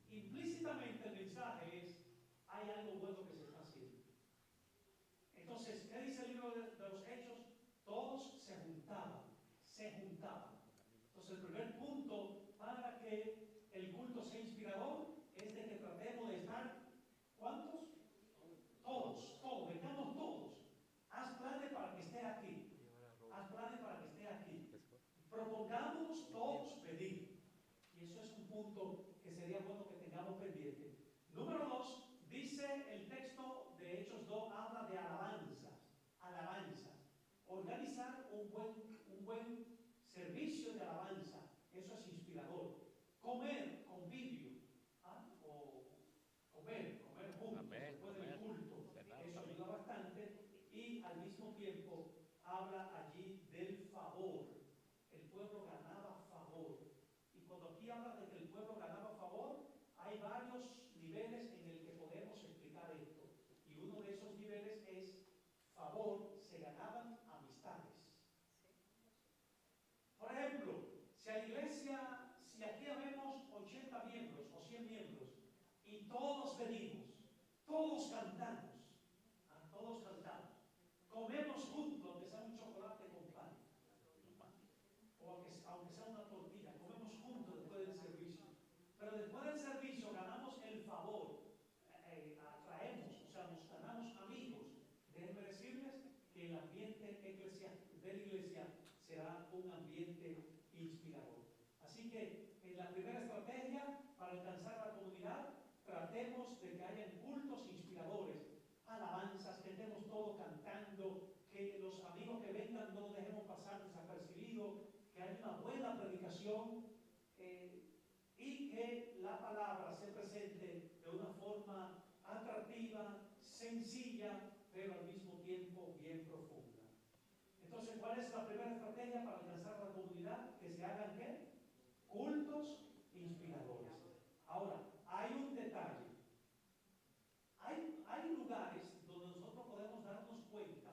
implícitamente el mensaje es, hay algo bueno que se está haciendo. Entonces, ¿qué dice el libro de los Hechos? Todos se juntaban. Entonces, el primer punto para que el culto sea inspirador es de que tratemos de estar, ¿cuántos? Todos, vengamos todos. Haz planes para que esté aquí. Propongámonos todos venir. Y eso es un punto que sería bueno que tengamos pendiente. Número 2, dice el texto de Hechos 2, habla de alabanzas. Organizar un buen servicio de alabanza. Eso es inspirador. Comer, convivio. O comer juntos después del culto. Eso ayuda bastante. Y al mismo tiempo habla allí del favor. El pueblo ganaba favor. Y cuando aquí habla de que el pueblo ganaba favor, hay varios niveles en el que podemos explicar esto. Y uno de esos niveles es favor, se ganaban amistades. Por ejemplo, si a la iglesia, si aquí habemos 80 miembros o 100 miembros y todos venimos, todos cantamos, comemos juntos, aunque sea un chocolate con pan, o aunque sea una tortilla, comemos juntos después del servicio. Pero después del servicio ganamos el favor, atraemos, o sea, nos ganamos amigos. Déjenme decirles que el ambiente eclesiástico de la iglesia será un ambiente inspirador. Así que en la primera estrategia para alcanzar la comunidad, tratemos de que hayan cultos inspiradores, alabanzas, que estemos todos cantando, que los amigos que vengan no los dejemos pasar desapercibidos, que haya una buena predicación y que la palabra se presente de una forma atractiva, sencilla, pero al mismo tiempo bien profunda. Entonces, ¿cuál es la primera estrategia para alcanzar la comunidad? Que se hagan ¿qué? Cultos inspiradores. Ahora, hay un detalle. Hay lugares donde nosotros podemos darnos cuenta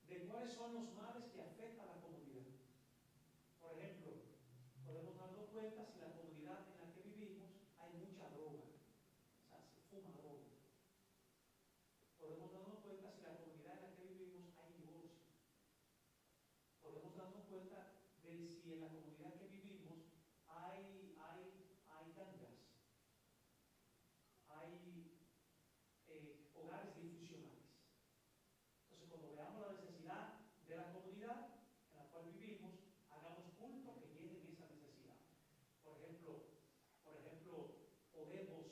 de cuáles son los males que afectan a la comunidad. Por ejemplo, podemos darnos cuenta si la comunidad en la que vivimos hay mucha droga, o sea, se fuma droga. Podemos darnos cuenta si la comunidad en la que vivimos hay divorcio. Podemos darnos cuenta de si en la comunidad que vivimos hay gangas, hay hogares disfuncionales. Entonces, cuando veamos la necesidad de la comunidad en la cual vivimos, hagamos cultos que llenen esa necesidad. Por ejemplo, podemos,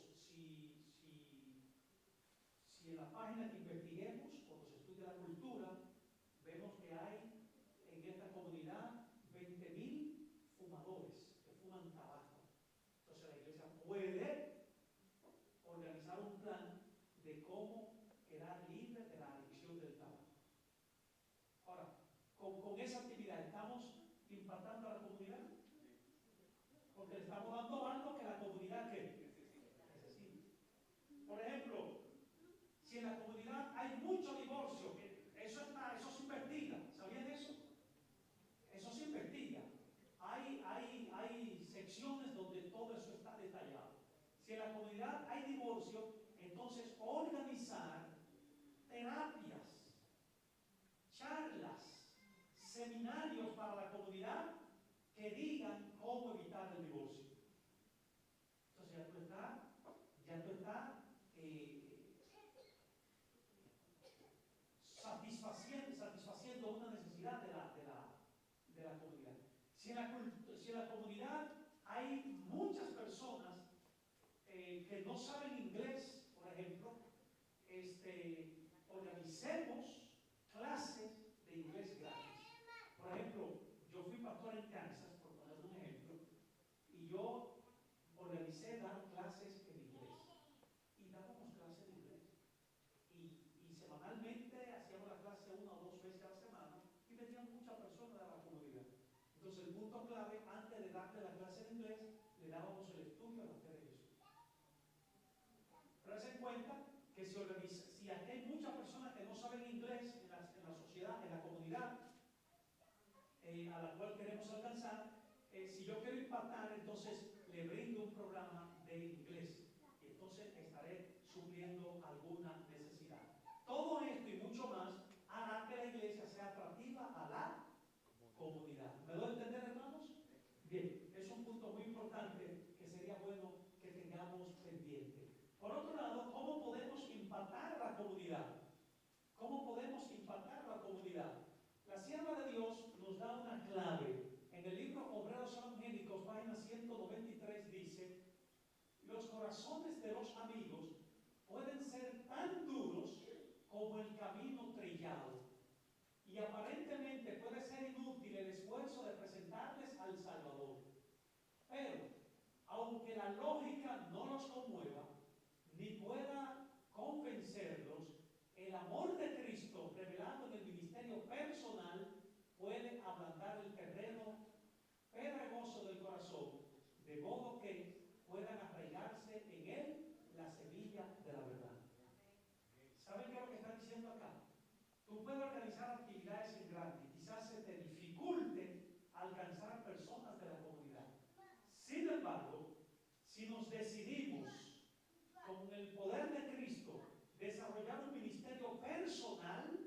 si en la página que investiguemos, cuando se estudia la cultura, vemos que hay en esta comunidad 20,000 fumadores que fuman tabaco. Entonces la iglesia puede organizar un plan de cómo quedar libre de la adicción del tabaco. Ahora, con esa actividad estamos impactando a la comunidad, porque le estamos dando algo que la comunidad necesita. Por ejemplo, si en la comunidad hay mucho divorcio, eso se investiga. ¿Sabían eso? Eso se investiga. Hay secciones donde todo eso está detallado. Si en la comunidad hay divorcio, entonces organizar terapias, charlas, seminarios para la comunidad que digan cómo evitar el divorcio. Entonces ya tú estás satisfaciendo una necesidad de la comunidad. Si en la comunidad hay muchas personas que no saben inglés, por ejemplo, organicemos clases de inglés gratis. Por ejemplo, yo fui pastor en Kansas, por poner un ejemplo, y yo organicé dar clases en inglés. Y dábamos clases de inglés. Y semanalmente hacíamos la clase 1 o Entonces el punto clave, antes de darle la clase de inglés, le dábamos el estudio a la fe de Jesús. Pero se cuenta que se organiza, si aquí hay muchas personas que no saben inglés en la sociedad, en la comunidad a la cual queremos alcanzar, si yo quiero impactar, entonces le brindo un programa de inglés y entonces estaré supliendo alguna necesidad. Todo esto y mucho más hará que la iglesia sea atractiva a la comunidad. ¿Me doy a entender, hermanos? Bien, es un punto muy importante que sería bueno que tengamos pendiente. Por otro lado, ¿cómo podemos impactar a la comunidad? ¿Cómo podemos impactar a la comunidad? La sierva de Dios nos da una clave. En el libro Obreros Evangélicos, página 193, dice: los corazones de los amigos pueden ser tan duros como el camino trillado, y aparentemente puede ser inútil el esfuerzo de presentarles al Salvador. Pero, aunque la lógica no los conmueva, ni pueda convencerlos, el amor de Cristo revelado en el ministerio personal puede ablandar el terreno pedregoso del corazón, de modo que puedan arraigarse en él la semilla de la verdad. ¿Saben qué es lo que está diciendo acá? Tú puedes organizar actividades en grande, quizás se te dificulte alcanzar personas de la comunidad. Sin embargo, si nos decidimos con el poder de Cristo desarrollar un ministerio personal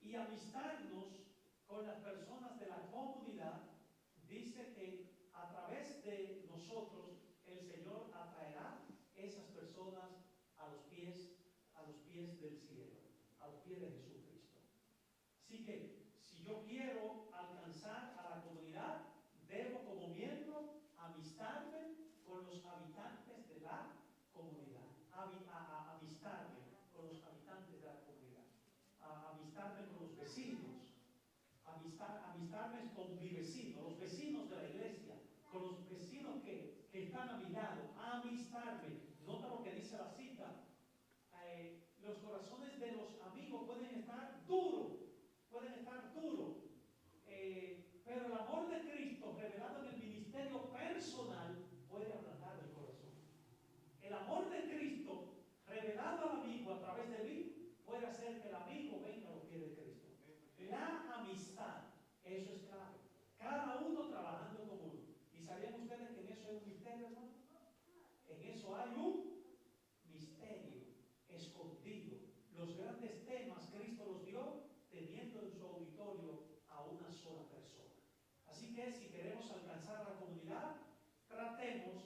y amistarnos con las personas de la comunidad, dice que a través de nosotros el Señor atraerá esas personas a los pies del cielo, a los pies de Jesucristo. Así que si yo quiero alcanzar a la comunidad, debo como miembro amistarme con los habitantes de la comunidad, amistarme con los habitantes de la comunidad, amistarme con los vecinos, amistarme con mi vecino, los vecinos de la iglesia, con los vecinos que están a mi lado, amistarme. Nota lo que dice la cita. Los corazones de los amigos pueden estar duros, pero el amor de Cristo revelado en el ministerio personal puede ablandar el corazón. El amor de Cristo revelado al amigo a través de mí puede hacer que el amigo venga a los pies de Cristo. La amistad, eso es clave. Cada uno trabajando en común. ¿Y sabían ustedes que en eso hay un misterio, hermano? En eso hay un misterio escondido. Los grandes temas Cristo los dio teniendo en su auditorio a una sola persona. Así que si queremos alcanzar a la comunidad, tratemos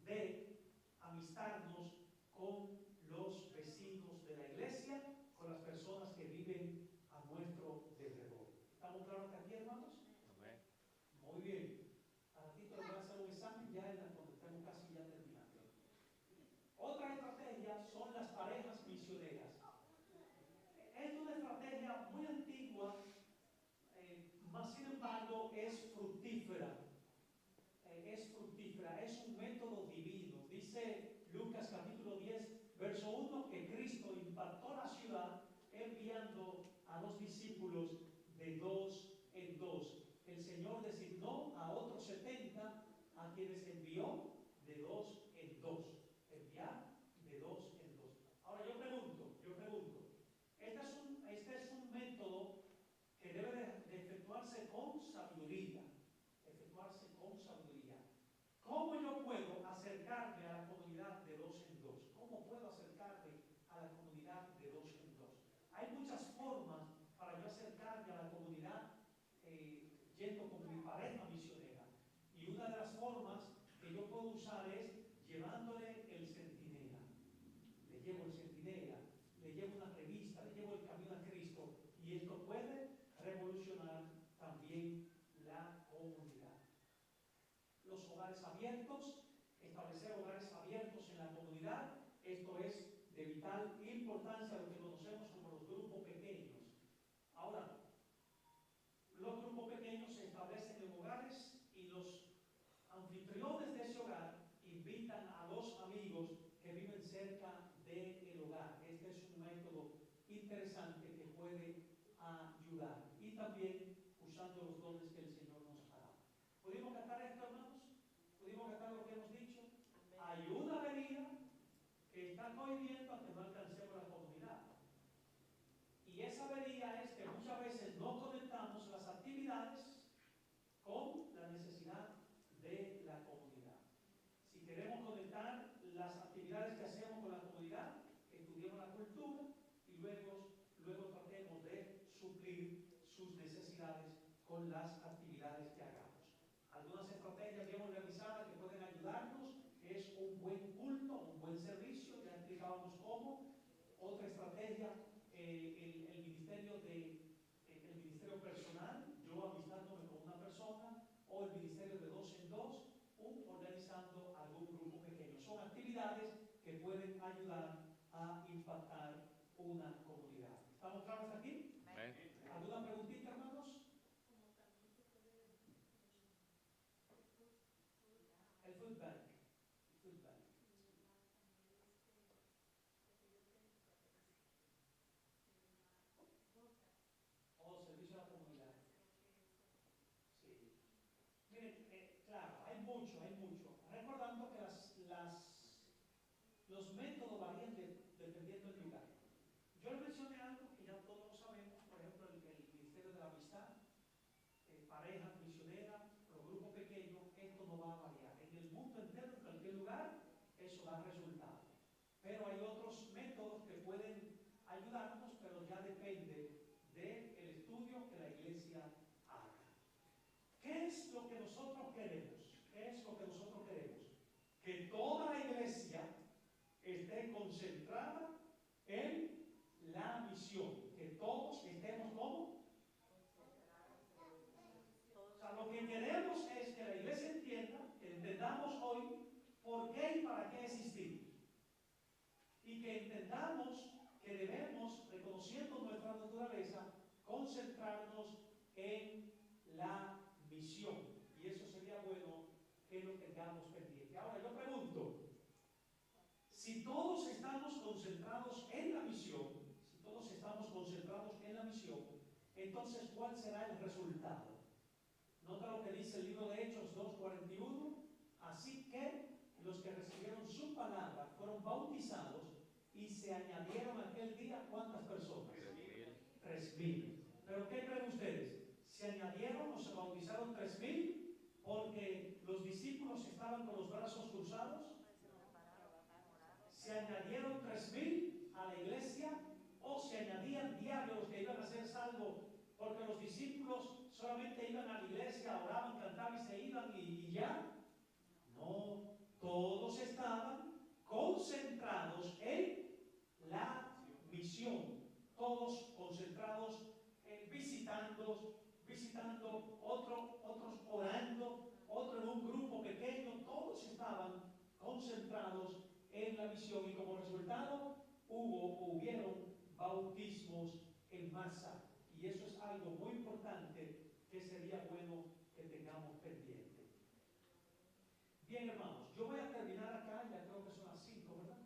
de amistarnos con los vecinos de la iglesia, con las personas que viven a nuestro alrededor. ¿Estamos claros hasta aquí, hermanos? Amén. Muy bien. A ratito les voy a hacer un examen ya cuando estemos casi ya terminando. Otra estrategia son las parejas misioneras. Es una estrategia muy antigua, más sin embargo es fructífera. Es un método divino. Dice Lucas capítulo 10, verso 1, que Cristo impactó la ciudad enviando a los discípulos de 2 en 2. El Señor designó a otros 70 a quienes envió de 2 en 2. Enviar de 2 en 2. Ahora yo pregunto, este es un método que debe de efectuarse con sabiduría. ¿Cómo yo puedo acercarme a la comunidad de 2 en 2? ¿Cómo puedo acercarme a la comunidad de 2 en 2? Hay muchas formas para yo acercarme a la comunidad yendo con mi pareja misionera. Y una de las formas que yo puedo usar es llevándole el centinela. Le llevo el centinela, le llevo una revista, le llevo el camino a Cristo. Y esto puede revolucionar también la comunidad. Los hogares abiertos, establecer hogares abiertos en la comunidad, esto es de vital importancia, lo que conocemos como los grupos pequeños. Ahora, los grupos pequeños se establecen en hogares y los anfitriones de ese hogar invitan a los amigos que viven cerca del hogar. Este es un método interesante que puede ayudar. Y y también usando los dones que el Señor nos ha dado. ¿Pudimos captar esto, hermanos? ¿Pudimos captar lo que hemos dicho? Hay una venida que está cohibiendo a que no alcancemos la comunidad. Y esa venida es que muchas veces no conectamos las actividades con la necesidad de la comunidad. Si queremos conectar las actividades que hacemos con la comunidad, estudiemos la cultura y luego tratemos de suplir sus necesidades con las actividades que hagamos. Algunas estrategias bien organizadas que pueden ayudarnos es un buen culto, un buen servicio, ya explicábamos cómo. Otra estrategia, el ministerio personal, yo amistándome con una persona, o el ministerio de 2 en 2, organizando algún grupo pequeño. Son actividades que pueden ayudar a impactar una comunidad. ¿Estamos claros aquí? Amén. ¿Alguna preguntita, hermanos? El food bank. O servicio a la comunidad. Sí. Miren, claro, hay mucho. Recordando que los métodos varían dependiendo del lugar. Yo le mencioné algo que ya todos lo sabemos, por ejemplo, el Ministerio de la Amistad, parejas misioneras, los grupos pequeños, esto no va a variar. En el mundo entero, en cualquier lugar, eso da resultados. Pero hay otros métodos que pueden ayudarnos, pero ya depende del estudio que la iglesia haga. ¿Qué es lo que nosotros queremos? Que toda la iglesia esté concentrada en la misión, que todos estemos como. O sea, lo que queremos es que la iglesia entienda, que entendamos hoy por qué y para qué existimos. Y que entendamos que debemos, reconociendo nuestra naturaleza, concentrarnos en la misión. Y eso sería bueno que lo tengamos pendiente. Ahora yo pregunto, si todos estamos concentrados en la misión, entonces ¿cuál será el resultado? Nota lo que dice el libro de Hechos 2:41. Así que los que recibieron su palabra fueron bautizados y se añadieron aquel día, ¿cuántas personas? 3,000. ¿Pero qué creen ustedes? ¿Se añadieron o se bautizaron 3,000 porque los discípulos estaban con los brazos cruzados? ¿Se añadieron 3,000 a la iglesia o se añadían diarios los que iban a ser salvos porque los discípulos solamente iban a la iglesia, oraban, cantaban y se iban y ya? No, todos estaban concentrados en la misión, todos concentrados en visitando, otros orando, otros en un grupo pequeño, todos estaban concentrados en la misión y como resultado hubieron bautismos en masa. Y eso es algo muy importante que sería bueno que tengamos pendiente. Bien, hermanos, yo voy a terminar acá, ya creo que son las 5, ¿verdad?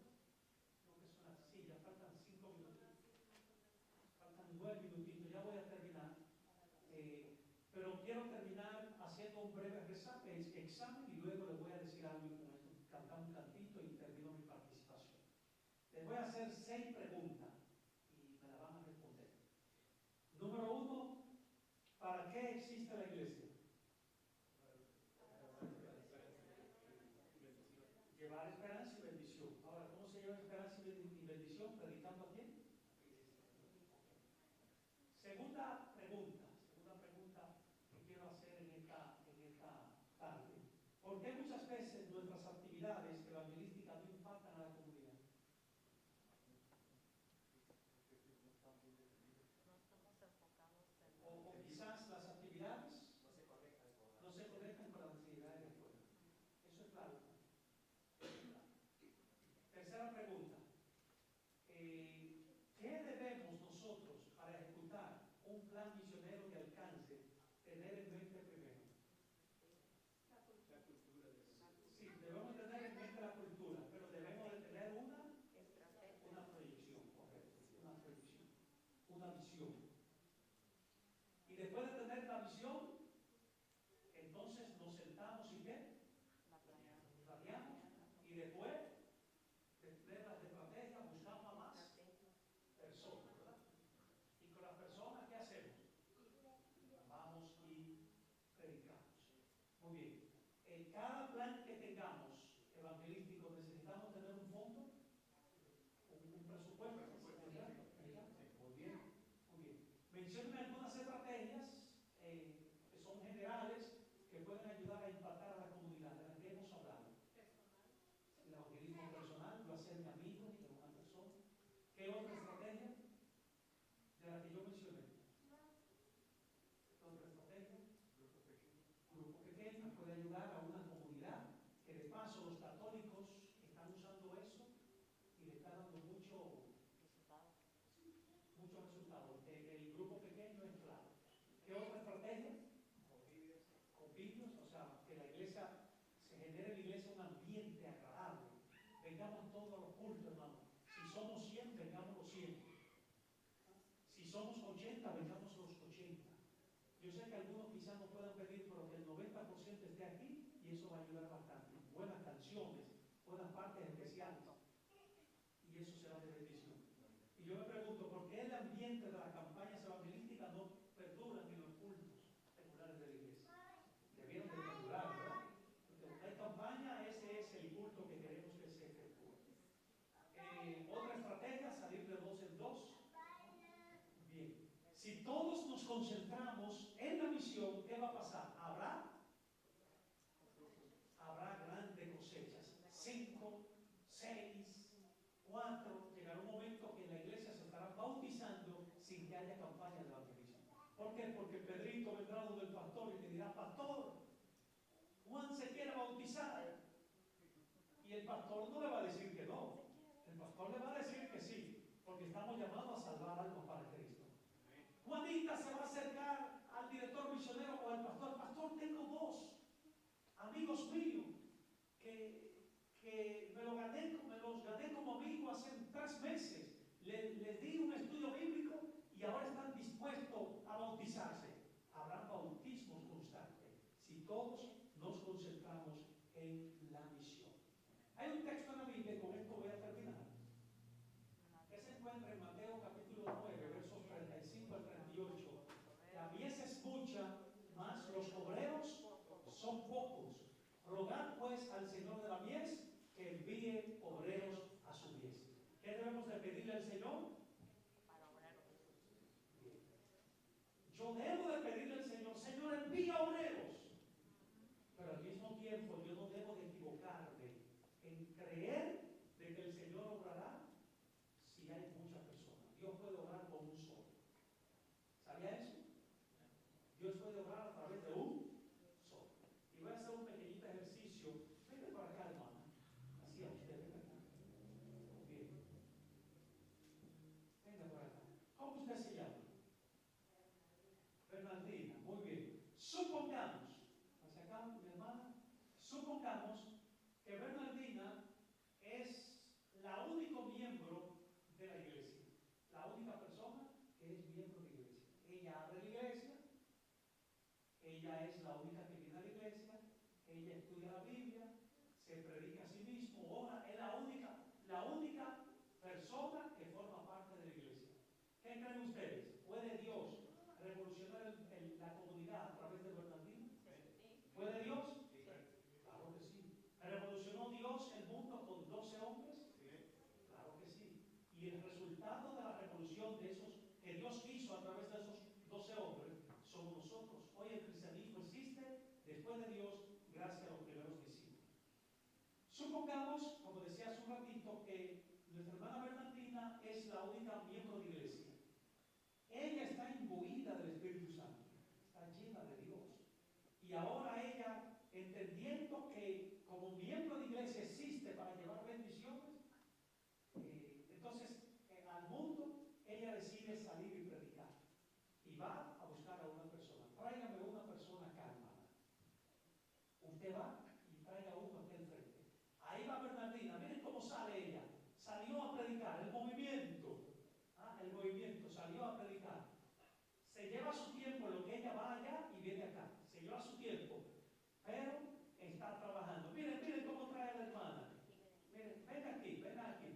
Sí, ya faltan 5 minutitos. Faltan 9 minutitos, ya voy a terminar. Pero quiero terminar haciendo un breve examen y luego les voy a decir algo con esto, cantar un cantito y termino mi participación. Les voy a hacer 6 preguntas y me las van a responder. Número 1, ¿para qué existe la iglesia? Llevar esperanza y bendición. Ahora, ¿cómo se lleva esperanza y bendición? ¿Predicando a quién? Segunda pregunta que quiero hacer en esta tarde. ¿Por qué muchas veces nuestras actividades evangelísticas no impactan a la comunidad? O quizás las actividades no se conectan con las necesidades del pueblo. Eso es claro. Tercera pregunta. Muy bien. En cada plan que tengamos evangelístico necesitamos tener un fondo, un presupuesto. ¿Verdad? Muy bien, muy bien. Mencionen algunas estrategias que son generales que pueden ayudar a impactar a la comunidad de las que hemos hablado. El evangelismo personal, yo hacerme amigo de una persona. ¿Qué otra estrategia? De la que yo mencioné. ¿Qué otra estrategia? Grupo pequeño puede ayudar a una comunidad que de paso los católicos están usando eso y le está dando mucho resultado. El grupo pequeño es clave. ¿Qué otra estrategia? Convivios, o sea, que la iglesia, se genere en la iglesia un ambiente agradable. Vengamos todos a los cultos, hermano. Si somos 100, vengamos los 100. Si somos 80, vengamos los 80. Yo sé que algunos quizás no puedan pedir, pero que el 90% esté aquí y eso va a ayudar bastante. Buenas canciones, buenas partes especiales. Y eso será de bendición. Y yo me pregunto, ¿por qué el ambiente de las campañas evangelísticas no perduran en los cultos regulares de la iglesia? Debieron de perdurar, ¿verdad? Porque donde hay campaña, ese es el culto que queremos que se efectúe. Otra estrategia, salir de 2 en 2. Bien. Si todos nos concentramos en la misión, ¿qué va a pasar? Habrá grandes cosechas. 5, 6, 4. Llegará un momento que en la iglesia se estará bautizando sin que haya campaña de evangelismo. ¿Por qué? Porque Pedrito vendrá donde el pastor y le dirá: pastor, Juan se quiere bautizar. Y el pastor no le va a decir que no. El pastor le va a decir que sí, porque estamos llamados a salvar almas para Cristo. Juanita se va a acercar al director misionero o al pastor: pastor, tengo 2 amigos míos que me los gané como amigo hace 3 meses. Les di un estudio bíblico y ahora están dispuestos a bautizarse. Habrá bautismos constantes si todos nos concentramos en la misión. Hay un texto en la Biblia, y con esto voy a terminar, que se encuentra en Mateo capítulo 9, versos 35 al 38. La mies es mucha, mas los obreros son pocos. Rogad pues al Señor de la mies que envíe obreros a su mies. ¿Qué debemos de pedirle al Señor? Yo debo de pedirle al Señor: Señor, envía obreros. Pero al mismo tiempo yo no debo de equivocarme en creer de que el Señor obrará si hay muchas personas. Dios puede obrar con un solo. ¿Sabía eso? Dios puede obrar a través de un solo. Y voy a hacer un pequeñito ejercicio. Venga para acá, hermana. Así a usted, venga acá. Bien. Venga para acá. ¿Cómo usted se llama? Bernardina. Muy bien. Supongamos, hacia acá, mi hermana, supongamos que Bernardina es la única miembro de la iglesia. La única persona que es miembro de la iglesia. Ella abre la iglesia. Ella es la única que viene a la iglesia. Ella estudia la Biblia. Se predica a sí mismo. Ora. Es la única persona que forma parte de la iglesia. ¿Qué creen ustedes? ¿Puede Dios revolucionar la comunidad a través de Bernardino? ¿Puede Dios? Claro que sí. ¿Revolucionó Dios el mundo con 12 hombres? Claro que sí. Y el resultado de la revolución de esos que Dios hizo a través de esos 12 hombres somos nosotros. Hoy el cristianismo existe después de Dios, gracias a los primeros discípulos. Supongamos, como decía hace un ratito, que nuestra hermana Bernardina es la única miembro de la iglesia. Ella está imbuida del Espíritu Santo, está llena de Dios. Y ahora ella, entendiendo que como miembro de iglesia existe para llevar bendiciones, entonces al mundo ella decide salir y predicar. Y va a buscar a una persona. Tráigame una persona acá, hermana. Usted va y traiga uno aquí al frente. Ahí va Bernardina. Miren cómo sale ella. Salió a predicar. El movimiento. El movimiento. Salió a predicar. Se lleva su tiempo en lo que ella va allá y viene acá. Se lleva su tiempo. Pero está trabajando. Miren cómo trae a la hermana. Miren, venga aquí, venga aquí.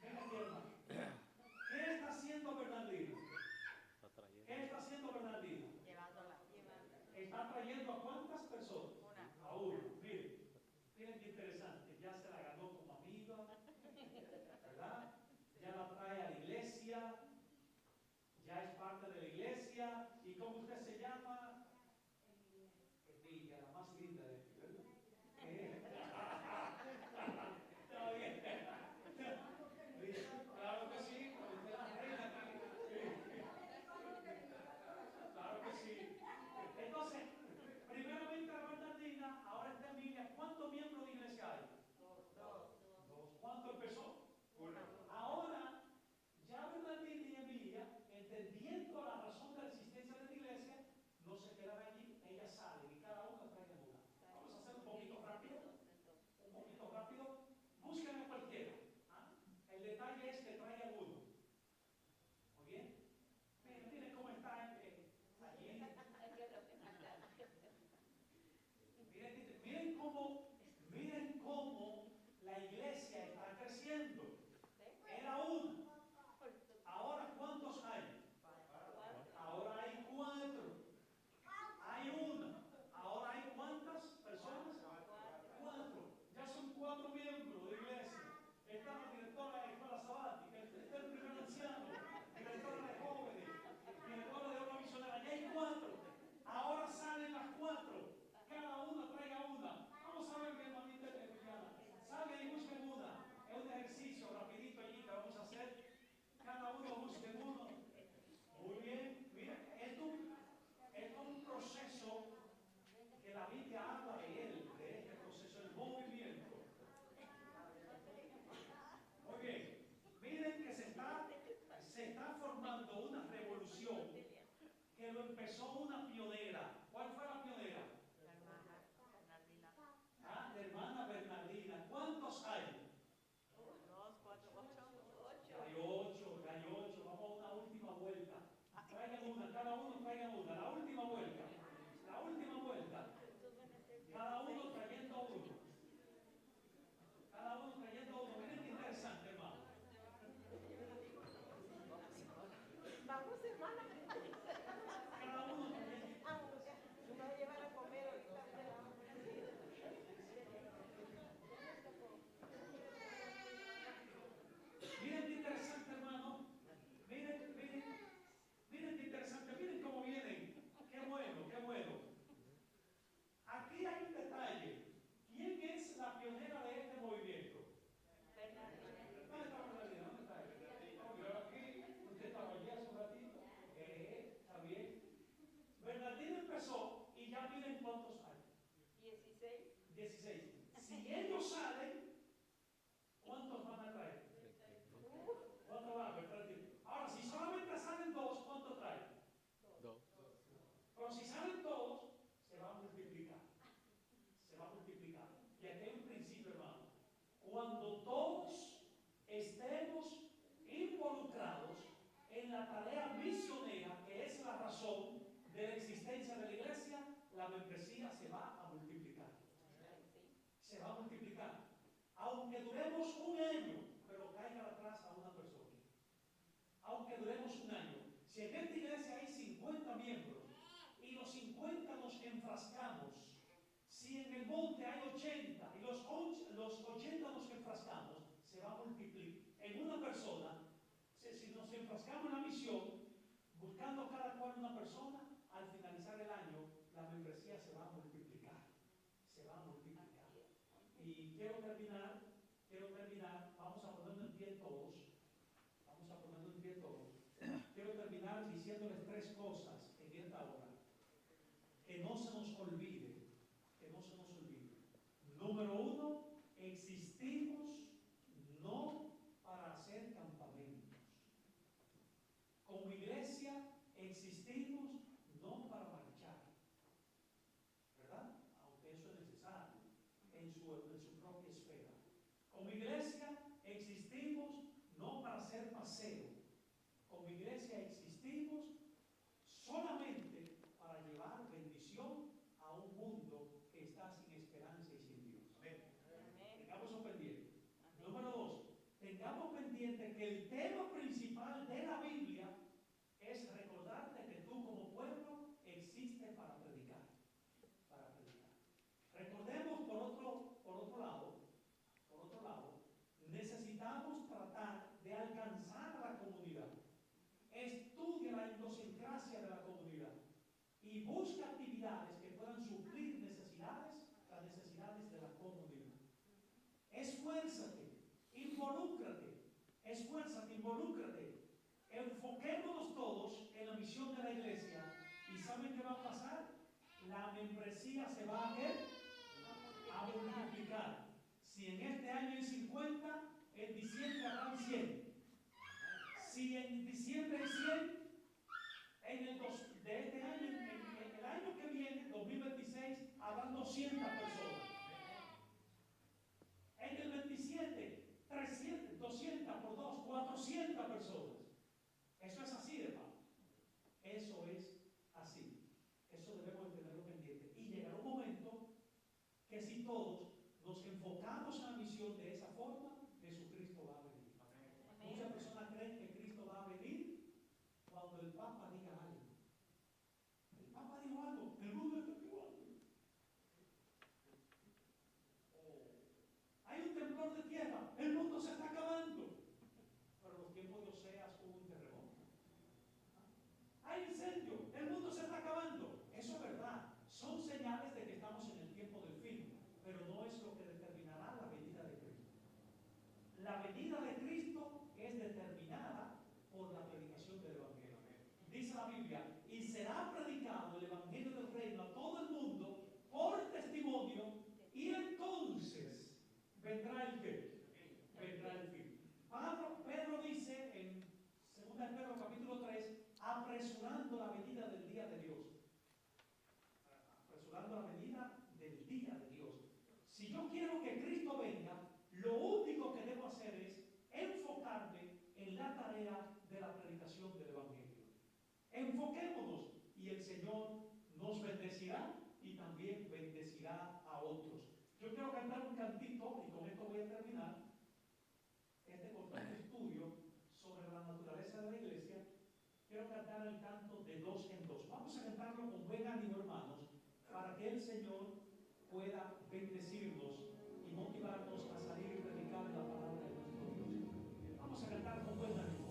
Venga aquí, hermano. ¿Qué está haciendo Bernardino? ¿Qué está haciendo Bernardino? Llevándola. ¿Está trayendo a cuántas personas? cuando todos estemos involucrados en la tarea misionera, que es la razón de la existencia de la iglesia, la membresía se va a multiplicar. Se va a multiplicar. Aunque duremos un año, pero caiga atrás a una persona. Aunque duremos un año. Si en esta iglesia hay 50 miembros y los 50 nos enfrascamos, si en el monte hay 80 y los 80 nos enfrascamos, se va a multiplicar. En una persona, si nos enfrascamos en la misión, buscando cada cual una persona, al finalizar el año, la membresía se va a multiplicar. Se va a multiplicar. Y quiero terminar, vamos a ponernos en pie todos. Vamos a ponernos en pie todos. Quiero terminar diciéndoles tres cosas en esta hora. Que no se nos olvide. Que no se nos olvide. Número uno, existimos no para hacer campamentos. Como iglesia existimos no para marchar, ¿verdad? Aunque eso es necesario en su propia esfera. Como iglesia existimos no para hacer paseo. Como iglesia existimos solamente para llevar bendición a un mundo que está sin esperanza y sin Dios. Amén. Tengamos eso pendiente. Número dos, tengamos pendiente que el tema principal de la Biblia es recordarte que tú como pueblo existes para predicar. Para predicar. Recordemos por otro lado, necesitamos tratar de alcanzar a la comunidad. Estudia la idiosincrasia de la comunidad y busca actividades que puedan suplir las necesidades de la comunidad. Esfuérzate, involúcrate, enfoquémonos todos en la misión de la iglesia y ¿saben qué va a pasar? La membresía se va a multiplicar. Si en este año hay 50, en diciembre habrán 100. Si en diciembre hay 100, de este año, en el año que viene, 2026, habrán 200 personas. En el 27, 300, 200 por 2, 400 personas. Eso es así, hermano. Eso es así. Eso debemos de tenerlo pendiente. Y llegará un momento que si todos nos enfocamos en la misión de esa forma, Jesucristo va a venir. Amén. Muchas personas creen que Cristo va a venir cuando el Papa diga algo. El Papa dijo algo, el mundo está activando. Hay un temblor de tierra, el mundo se está acabando. Pero en los tiempos de Oseas hubo un terremoto. Hay incendio, el mundo se está acabando. Eso es verdad. Son señales de que estamos en el tiempo del fin, pero no es lo que determinará la venida de Cristo. La venida de Cristo es determinada por la predicación del Evangelio. Dice la Biblia, y será predicado el Evangelio del Reino a todo el mundo por testimonio, y entonces vendrá el qué? Vendrá el fin. Pedro dice en 2 Pedro capítulo 3, apresurando la venida del día de Dios. Apresurando la venida del día de Dios. Si yo quiero que Cristo venga, lo único que debo hacer es enfocarme en la tarea de la predicación del Evangelio. Enfoquémonos y el Señor nos bendecirá y también bendecirá a otros. Yo quiero cantar un cantito y con esto voy a terminar este corto estudio sobre la naturaleza de la iglesia. Quiero cantar el canto de 2 en 2. Vamos a cantarlo con buen ánimo, hermanos, para que el Señor pueda bendecirnos y motivarnos a salir y predicar la palabra de nuestro Dios. Vamos a cantar con buen ánimo.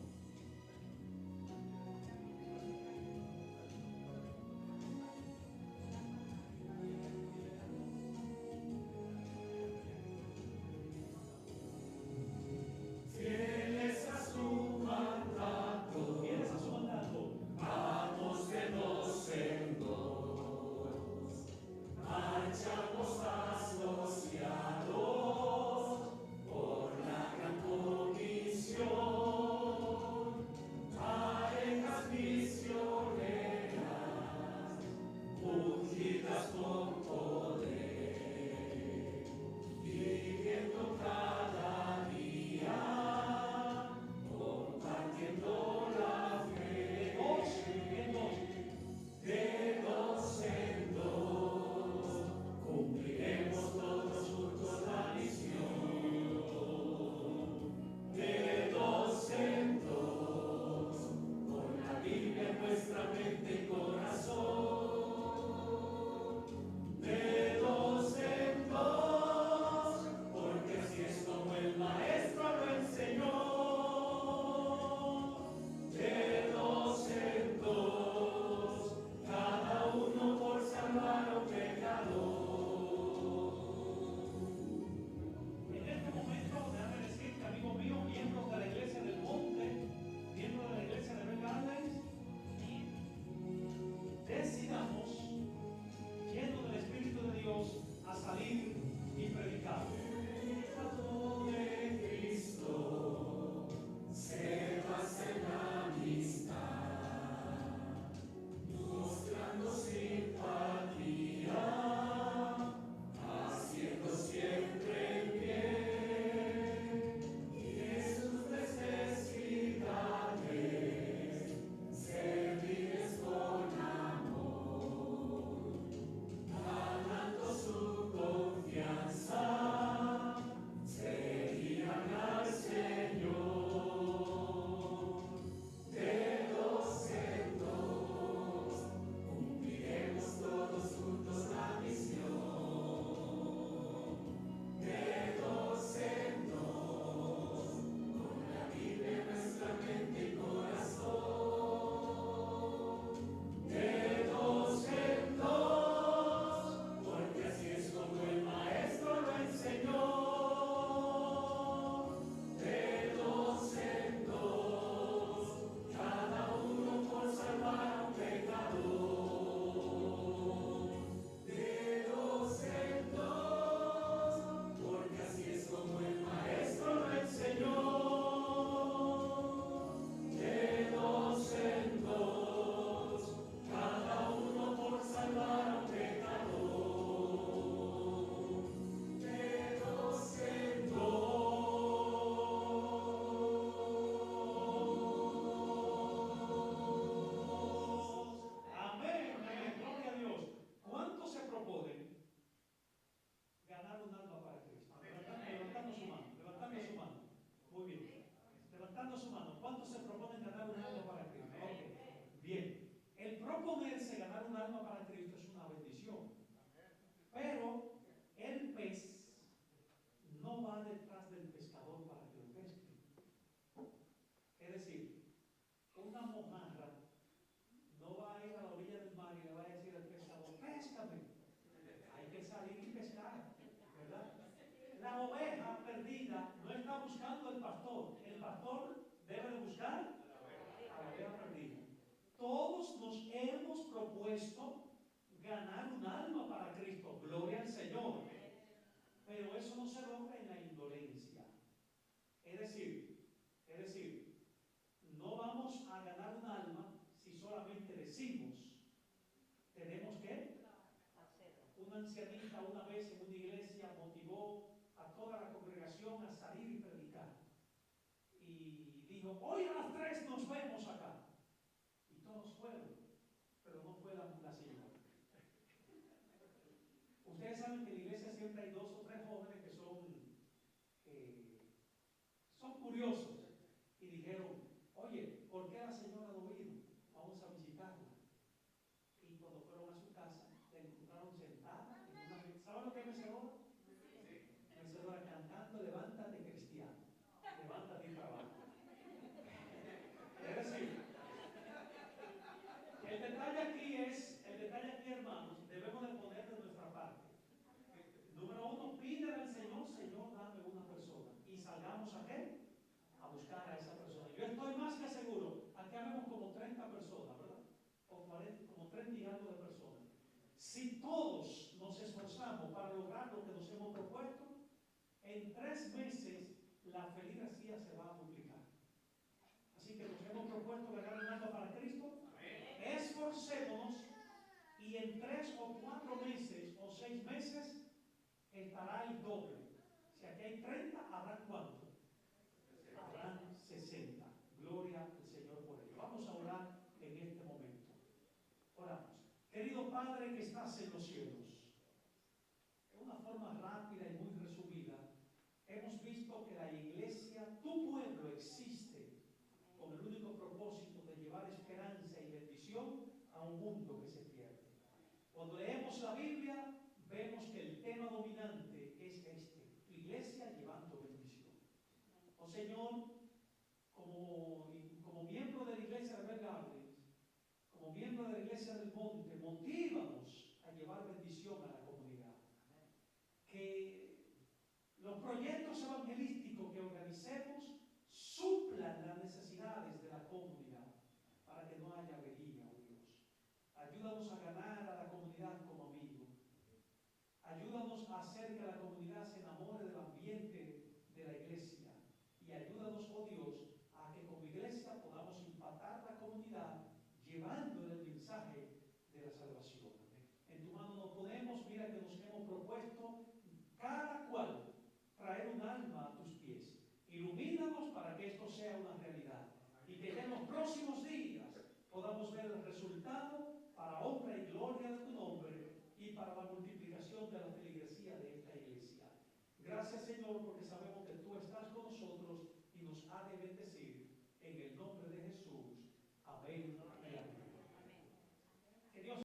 ¿Cuántos se proponen ganar un alma para Cristo? Ok. Bien, el proponerse ganar un alma para Cristo es una bendición, pero el pez no va detrás del pescador para que lo pesque. Es decir, una mojarra no va a ir a la orilla del mar y le va a decir al pescador, péscame. Hay que salir y pescar, ¿verdad? La oveja perdida no está buscando al pastor. El pastor debe de buscar a la oveja perdida. Todos nos hemos propuesto ganar un alma para Cristo. Gloria al Señor. Pero eso no se logra en la indolencia. Es decir, no vamos a ganar un alma si solamente decimos. Tenemos que. Una ancianita una vez en una iglesia motivó a toda la congregación a salir y predicar. Y dijo, hoy a las 3 nos vemos acá. Y todos fueron, pero no fue la señora. Ustedes saben que en la iglesia siempre hay 2 o 3 jóvenes que son curiosos. Y dijeron, oye, ¿por qué la señora no vino? Vamos a visitarla. Y cuando fueron a su casa, la encontraron sentada en una mesa. ¿Saben lo que es mecedora? Mecedora cantando, levántate cristiano, levántate y trabaja. Es decir, el detalle aquí, hermanos, debemos de poner de nuestra parte. Número 1, pídele al Señor, Señor, dame una persona. Y salgamos a qué? A buscar a esa persona. Yo estoy más que seguro, aquí habemos como 30 personas, ¿verdad? O 40, como 30 y algo de personas. Si todos nos esforzamos para lograr lo que nos hemos propuesto, en 3 meses la feligresía se va a duplicar. Así que nos hemos propuesto ganar un alma para Cristo. Esforcémonos y en 3 o 4 meses o 6 meses estará el doble. Si aquí hay 30, ¿habrán cuánto? Habrán 60. Gloria al Señor por ello. Vamos a orar en este momento. Oramos. Querido Padre que estás en los cielos, de una forma rápida y muy resumida, hemos visto que la iglesia, tu pueblo, existe con el único propósito de llevar esperanza y bendición a un mundo que se pierde. Cuando leemos la Biblia, vemos que el tema dominante es este: tu iglesia llevando bendición. Oh Señor, como miembro de la iglesia de Vergales, como miembro de la iglesia del Monte, motívanos a llevar bendición a la comunidad. Que los proyectos evangelísticos que organicemos suplan las necesidades de la comunidad, para que no haya avería, oh Dios. Ayúdanos a ganar a la comunidad como amigo. Ayúdanos a hacer que la comunidad se enamore del ambiente de la iglesia. Y ayúdanos, oh Dios, a que como iglesia podamos impactar la comunidad llevando el mensaje de la salvación. En tu mano nos ponemos, mira que nos hemos propuesto cada cual traer un alma a tus pies. Ilumínanos para que esto sea una realidad y que en los próximos días podamos ver el resultado para honra y gloria de tu nombre y para la multiplicación de la feligresía de esta iglesia. Gracias, Señor, porque sabemos que tú estás con nosotros y nos ha de bendecir. En el nombre de Jesús. Amén.